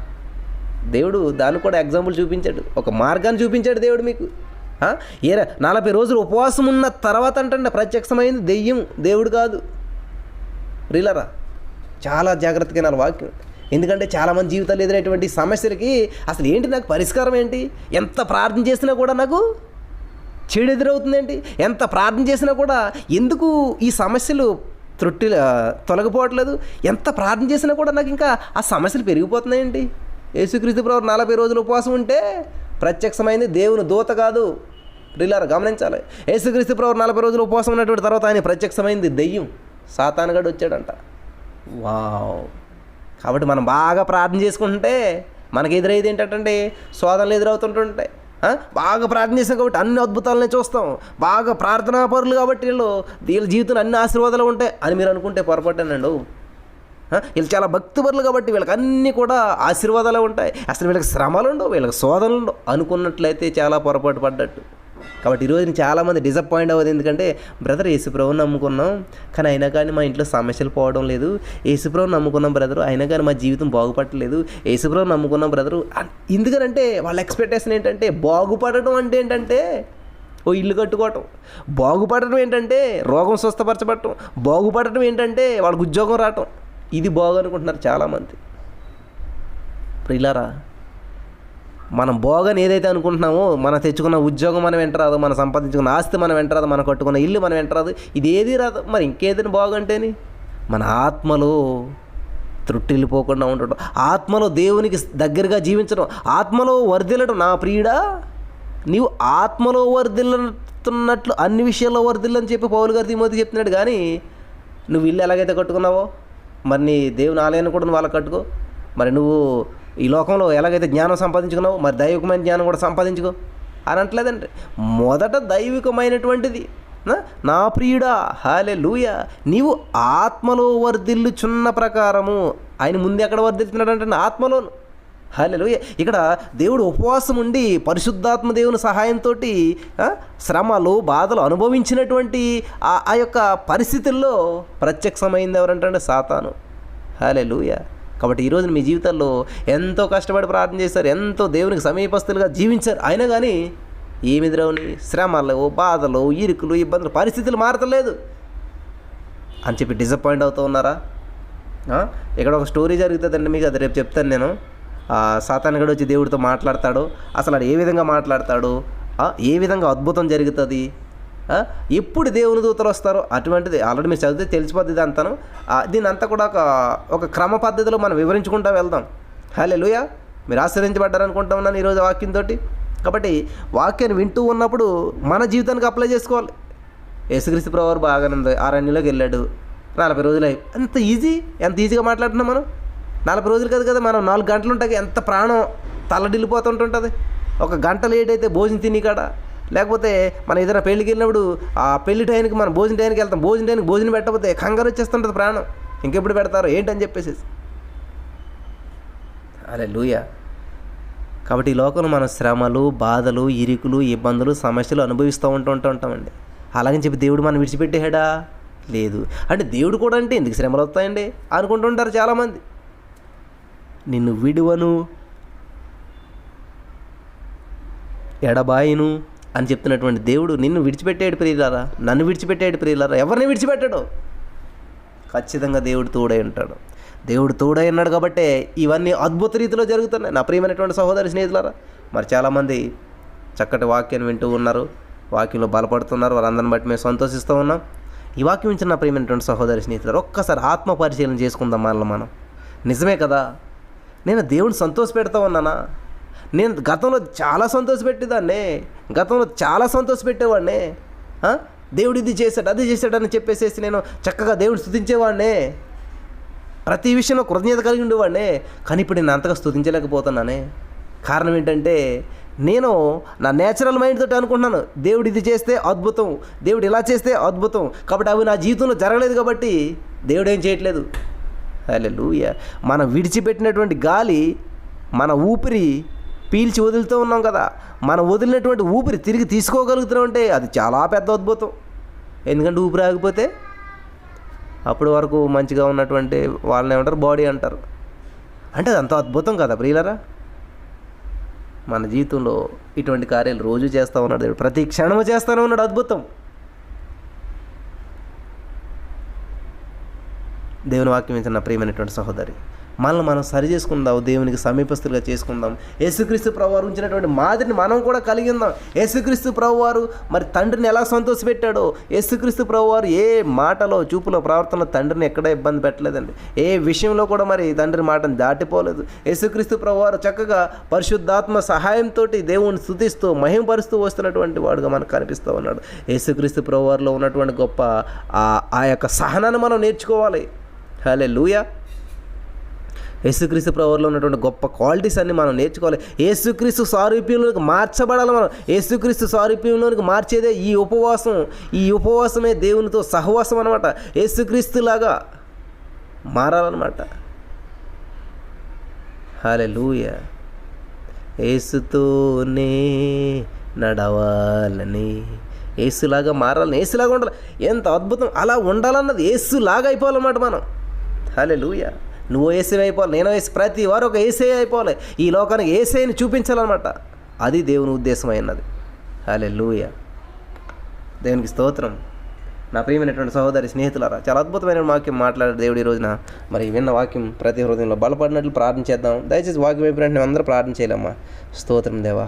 [SPEAKER 1] దేవుడు దాన్ని కూడా ఎగ్జాంపుల్ చూపించాడు, ఒక మార్గాన్ని చూపించాడు దేవుడు మీకు. 40 రోజులు ఉపవాసం ఉన్న తర్వాత అంటే ప్రత్యక్షమైంది దెయ్యం, దేవుడు కాదు. రీలరా చాలా జాగ్రత్తగా నా వాక్యం. ఎందుకంటే చాలామంది జీవితాలు ఎదురైనటువంటి సమస్యలకి అసలు ఏంటి, నాకు పరిష్కారం ఏంటి? ఎంత ప్రార్థన చేసినా కూడా నాకు చెడు ఎదురవుతుందేంటి? ఎంత ప్రార్థన చేసినా కూడా ఎందుకు ఈ సమస్యలు తొలగిపోవట్లేదు? ఎంత ప్రార్థన చేసినా కూడా నాకు ఇంకా ఆ సమస్యలు పెరిగిపోతున్నాయండి. యేసుక్రీస్తు ప్రభువు 40 రోజులు ఉపవాసం ఉంటే ప్రత్యక్షమైంది దేవుని దూత కాదు. రిలారా గమనించాలి. యేసుక్రీస్తు ప్రభువు 40 రోజులు ఉపవాసం ఉన్నటువంటి తర్వాత ఆయన ప్రత్యక్షమైంది దెయ్యం, సాతానుగాడు వచ్చాడంట. వావ్. కాబట్టి మనం బాగా ప్రార్థన చేసుకుంటే మనకి ఎదురయ్యేది ఏంటంటే శోధనలు ఎదురవుతుంటుంటాయి. బాగా ప్రార్థన చేసాం కాబట్టి అన్ని అద్భుతాలనే చూస్తాం. బాగా ప్రార్థనా పరులు కాబట్టి వీళ్ళ జీవితంలో అన్ని ఆశీర్వాదాలు ఉంటాయి అని మీరు అనుకుంటే పొరపాటేనండి. వీళ్ళు చాలా భక్తిపరులు కాబట్టి వీళ్ళకి అన్నీ కూడా ఆశీర్వాదాలు ఉంటాయి, అసలు వీళ్ళకి శ్రమలు ఉండవు, వీళ్ళకి శోధనలు ఉండవు అనుకున్నట్లయితే చాలా పొరపాటు పడ్డట్టు. కాబట్టి ఈరోజు చాలామంది డిసప్పాయింట్ అవ్వదు. ఎందుకంటే బ్రదర్ యేసుప్రభువుని నమ్ముకున్నాం కానీ అయినా కానీ మా ఇంట్లో సమస్యలు పోవడం లేదు, యేసుప్రభువుని నమ్ముకున్నాం బ్రదరు అయినా కానీ మా జీవితం బాగుపడలేదు, యేసుప్రభువుని నమ్ముకున్నాం బ్రదరు. ఎందుకనంటే వాళ్ళ ఎక్స్పెక్టేషన్ ఏంటంటే బాగుపడటం అంటే ఏంటంటే ఓ ఇల్లు కట్టుకోవటం, బాగుపడటం ఏంటంటే రోగం స్వస్థపరచబడటం, బాగుపడటం ఏంటంటే వాళ్ళకి ఉద్యోగం రావటం. ఇది బాగు అనుకుంటున్నారు చాలామంది. ప్రియులారా, మనం బాగని ఏదైతే అనుకుంటున్నామో, మనం తెచ్చుకున్న ఉద్యోగం మనం వెంటరాదు, మనం సంపాదించుకున్న ఆస్తి మనం వెంటరాదు, మనం కట్టుకున్న ఇల్లు మనం వెంటరాదు, ఇది ఏది రాదు. మరి ఇంకేదైనా బాగంటేని మన ఆత్మలో త్రుట్టిల్లిపోకుండా ఉండటం, ఆత్మలో దేవునికి దగ్గరగా జీవించడం, ఆత్మలో వర్ధిల్లడం. నా ప్రియుడా, నీవు ఆత్మలో వర్ధిల్లుతున్నట్లు అన్ని విషయాల్లో వర్ధిల్లని చెప్పి పౌలు గారు తిమోతికి చెప్తున్నాడు. కానీ నువ్వు ఇల్లు ఎలాగైతే కట్టుకున్నావో మరి నీ దేవుని ఆలయాన్ని కూడా నువ్వు అలా కట్టుకో. మరి నువ్వు ఈ లోకంలో ఎలాగైతే జ్ఞానం సంపాదించుకున్నావు మరి దైవికమైన జ్ఞానం కూడా సంపాదించుకో అని అంటలేదండి. మొదట దైవికమైనటువంటిది నా ప్రియుడా హల్లెలూయా, నీవు ఆత్మలో వర్ధిల్లుచున్న ప్రకారము. ఆయన ముందు ఎక్కడ వర్ధిల్లుతున్నాడు అంటే ఆత్మలోను. హల్లెలూయా. ఇక్కడ దేవుడు ఉపవాసం ఉండి పరిశుద్ధాత్మ దేవుని సహాయంతో శ్రమలు బాధలు అనుభవించినటువంటి ఆ యొక్క పరిస్థితుల్లో ప్రత్యక్షమైంది ఎవరంటే సాతాను. హల్లెలూయా. కాబట్టి ఈరోజు మీ జీవితాల్లో ఎంతో కష్టపడి ప్రార్థన చేశారు, ఎంతో దేవునికి సమీపస్తులుగా జీవించారు, అయినా కానీ ఏమి ఎదురవని శ్రమలు బాధలు ఇరుకులు ఇబ్బందులు పరిస్థితులు మారతలేదు అని చెప్పి డిసప్పాయింట్ అవుతూ ఉన్నారా? ఇక్కడ ఒక స్టోరీ జరుగుతుందండి, మీకు అది రేపు చెప్తాను నేను. సాతానుగాడు వచ్చి దేవుడితో మాట్లాడతాడు, అసలు అది ఏ విధంగా మాట్లాడతాడు, ఏ విధంగా అద్భుతం జరుగుతుంది, ఎప్పుడు దేవుని దూతలు వస్తారో అటువంటిది ఆల్రెడీ మీరు చదివితే తెలిసిపోద్ది అంతాను. దీని అంతా కూడా ఒక క్రమ పద్ధతిలో మనం వివరించుకుంటూ వెళ్దాం. హల్లెలూయా. మీరు ఆశ్రయించబడ్డారనుకుంటా ఉన్నాను ఈరోజు వాక్యంతో. కాబట్టి వాక్యాన్ని వింటూ ఉన్నప్పుడు మన జీవితానికి అప్లై చేసుకోవాలి. యేసుక్రీస్తు ప్రభువారు బాగానే అరణ్యంలోకి వెళ్ళాడు, 40 రోజులు అయ్యి ఎంత ఈజీగా మాట్లాడుతున్నాం మనం. 40 రోజులు కదా మనం 4 గంటలు ఉంటాయి, ఎంత ప్రాణం తల్లడిల్లిపోతుంటుంటుంది. ఒక గంట లేట్ అయితే భోజనం తిని కాడ, లేకపోతే మనం ఏదైనా పెళ్ళికి వెళ్ళినప్పుడు ఆ పెళ్లి టైంకి మనం భోజనం టైంకి వెళ్తాం, భోజనం టైంకి భోజనం పెట్టకపోతే కంగారు వచ్చేస్తుంటుంది ప్రాణం, ఇంకెప్పుడు పెడతారో ఏంటని చెప్పేసి. హల్లెలూయా. కాబట్టి ఈ లోకంలో మనం శ్రమలు బాధలు ఇరుకులు ఇబ్బందులు సమస్యలు అనుభవిస్తూ ఉంటామండి. అలాగని చెప్పి దేవుడు మనం విడిచిపెట్టేడా? లేదు. అంటే దేవుడు కూడా అంటే ఎందుకు శ్రమలు వస్తాయండి అనుకుంటుంటారు చాలామంది. నిన్ను విడువను ఎడబాయిను అని చెప్తున్నటువంటి దేవుడు నిన్ను విడిచిపెట్టాడు ప్రియులారా, నన్ను విడిచిపెట్టాడు ప్రియులారా. ఎవరిని విడిచిపెట్టాడు? ఖచ్చితంగా దేవుడు తోడై ఉంటాడు. దేవుడు తోడై ఉన్నాడు కాబట్టే ఇవన్నీ అద్భుత రీతిలో జరుగుతున్నాయి నా ప్రియమైనటువంటి సహోదరి స్నేహితులారా. మరి చాలామంది చక్కటి వాక్యాన్ని వింటూ ఉన్నారు, వాక్యంలో బలపడుతున్నారు. వారందరిని బట్టి మేము సంతోషిస్తూ ఉన్నాం. ఈ వాక్యం ఇచ్చిన నా ప్రియమైనటువంటి సహోదరి స్నేహితులారా, ఒక్కసారి ఆత్మ పరిశీలన చేసుకుందాం మనల్ని మనం. నిజమే కదా, నేను దేవుడిని సంతోషపెడతా ఉన్నానా? నేను గతంలో చాలా సంతోషపెట్టేదాన్నే, గతంలో చాలా సంతోషపెట్టేవాడినే. దేవుడు ఇది చేశాడు, అది చేశాడని చెప్పేసేసి నేను చక్కగా దేవుడిని స్తుతించేవాడినే, ప్రతి విషయంలో కృతజ్ఞత కలిగి ఉండేవాడినే. కానీ ఇప్పుడు నేను అంతగా స్తుతించలేకపోతున్నానే. కారణం ఏంటంటే నేను నా నేచురల్ మైండ్ తోటి అనుకుంటున్నాను, దేవుడు ఇది చేస్తే అద్భుతం, దేవుడు ఇలా చేస్తే అద్భుతం. కాబట్టి అవి నా జీవితంలో జరగలేదు కాబట్టి దేవుడు ఏం చేయట్లేదు. హల్లెలూయా. మనం విడిచిపెట్టినటువంటి గాలి, మన ఊపిరి పీల్చి వదులుతూ ఉన్నాం కదా, మనం వదిలినటువంటి ఊపిరి తిరిగి తీసుకోగలుగుతున్నాం అంటే అది చాలా పెద్ద అద్భుతం. ఎందుకంటే ఊపిరి ఆగిపోతే అప్పటి వరకు మంచిగా ఉన్నటువంటి వాళ్ళని ఏమంటారు, బాడీ అంటారు. అంటే అది అంత అద్భుతం కదా ప్రియులరా. మన జీవితంలో ఇటువంటి కార్యాలు రోజు చేస్తూ ఉన్నాడు దేవుడు, ప్రతి క్షణము చేస్తూనే ఉన్నాడు. అద్భుతం. దేవుని వాక్యం ఇచ్చిన ప్రియమైనటువంటి సహోదరి, మనల్ని మనం సరి చేసుకుందాం, దేవునికి సమీపస్తులుగా చేసుకుందాం. యేసుక్రీస్తు ప్రభువారు ఉంచినటువంటి మాదిరిని మనం కూడా కలిగి ఉందాం. యేసుక్రీస్తు ప్రభువారు మరి తండ్రిని ఎలా సంతోషపెట్టాడో, యేసుక్రీస్తు ప్రభువారు ఏ మాటలో, చూపులో, ప్రవర్తనలో తండ్రిని ఎక్కడ ఇబ్బంది పెట్టలేదండి. ఏ విషయంలో కూడా మరి తండ్రి మాటను దాటిపోలేదు. యేసుక్రీస్తు ప్రభువారు చక్కగా పరిశుద్ధాత్మ సహాయంతో దేవుని స్తుతిస్తూ మహిమపరుస్తూ వస్తున్నటువంటి వాడుగా మనకు కనిపిస్తూ ఉన్నాడు. యేసుక్రీస్తు ప్రభువారిలో ఉన్నటువంటి గొప్ప ఆ యొక్క సహనాన్ని మనం నేర్చుకోవాలి. హల్లెలూయా. యేసుక్రీస్తు ప్రభువులో ఉన్నటువంటి గొప్ప క్వాలిటీస్ అన్ని మనం నేర్చుకోవాలి. యేసుక్రీస్తు సారూప్యంలోనికి మార్చబడాలి మనం. యేసుక్రీస్తు సారూప్యంలోనికి మార్చేదే ఈ ఉపవాసం. ఈ ఉపవాసమే దేవునితో సహవాసం అనమాట. యేసుక్రీస్తులాగా మారాలన్నమాట. హల్లెలూయా. యేసుతోనే నడవాలని, యేసులాగా మారాలని, యేసులాగా ఉండాలి. ఎంత అద్భుతం! అలా ఉండాలన్నది, యేసులాగా అయిపోవాలన్నమాట మనం. హల్లెలూయా. నువ్వు యేసే అయిపోవాలి, నేను యేసు, ప్రతి వారు ఒక యేసే అయిపోవాలి. ఈ లోకానికి యేసేని చూపించాలన్నమాట. అది దేవుని ఉద్దేశం అయినది. హల్లెలూయా. దేవునికి స్తోత్రం. నా ప్రియమైనటువంటి సహోదరి స్నేహితులారా, చాలా అద్భుతమైన వాక్యం మాట్లాడారు దేవుడు ఈ రోజున. మరి విన్న వాక్యం ప్రతి హృదయంలో బలపడినట్లు ప్రార్థన చేద్దాం. దయచేసి వాక్యం అయిపోయినట్టు మేము అందరూ ప్రార్థన చేయలేమ్మా. స్తోత్రం దేవా,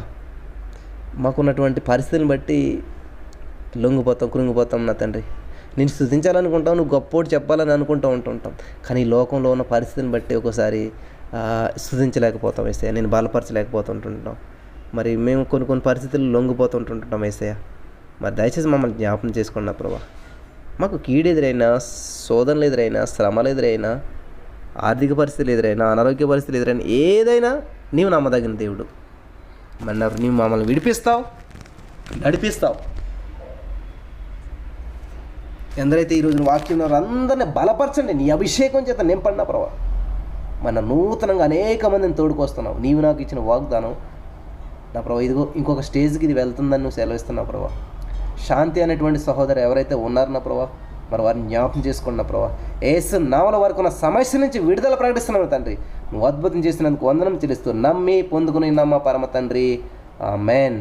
[SPEAKER 1] మాకున్నటువంటి పరిస్థితిని బట్టి లొంగిపోతాం, కృంగిపోతాం నా తండ్రి. నేను స్తుతించాలనుకుంటాం, నువ్వు గొప్పోటి చెప్పాలని అనుకుంటూ ఉంటుంటాం. కానీ ఈ లోకంలో ఉన్న పరిస్థితిని బట్టి ఒకసారి స్తుతించలేకపోతాం ఏసయ్య, నేను బలపరచలేకపోతుంటుంటాం. మరి మేము కొన్ని పరిస్థితుల్లో లొంగిపోతుంటుంటాం ఏసయ్య. మరి దయచేసి మమ్మల్ని జ్ఞాపకం చేసుకోండి ప్రభా. మాకు కీడు ఎదురైనా, శోధనలు ఎదురైనా, శ్రమలు ఎదురైనా, ఆర్థిక పరిస్థితులు ఎదురైనా, అనారోగ్య పరిస్థితులు ఎదురైనా, ఏదైనా నీవు నమ్మదగిన దేవుడు. మరి నీవు మమ్మల్ని విడిపిస్తావు, నడిపిస్తావు. ఎందరైతే ఈరోజు వాక్యం అందరినీ బలపరచండి, నీ అభిషేకం చేత నింపడినా ప్రభా. మన నూతనంగా అనేక మందిని తోడుకొస్తున్నావు. నీవు నాకు ఇచ్చిన వాగ్దానం నా ప్రభా, ఇదిగో ఇంకొక స్టేజ్కి ఇది వెళ్తుందని నువ్వు సెలవిస్తున్నావు ప్రభా. శాంతి అనేటువంటి సహోదరు ఎవరైతే ఉన్నారో నా ప్రభా, మరి వారిని జ్ఞాపకం చేసుకున్న ప్రభా. యేసు నామములో వారికి ఉన్న సమస్య నుంచి విడుదల ప్రకటిస్తున్నావు తండ్రి. నువ్వు అద్భుతం చేసినందుకు వందనం చెల్లిస్తూ నమ్మి పొందుకుని నమ్మ పరమ తండ్రి. ఆమేన్.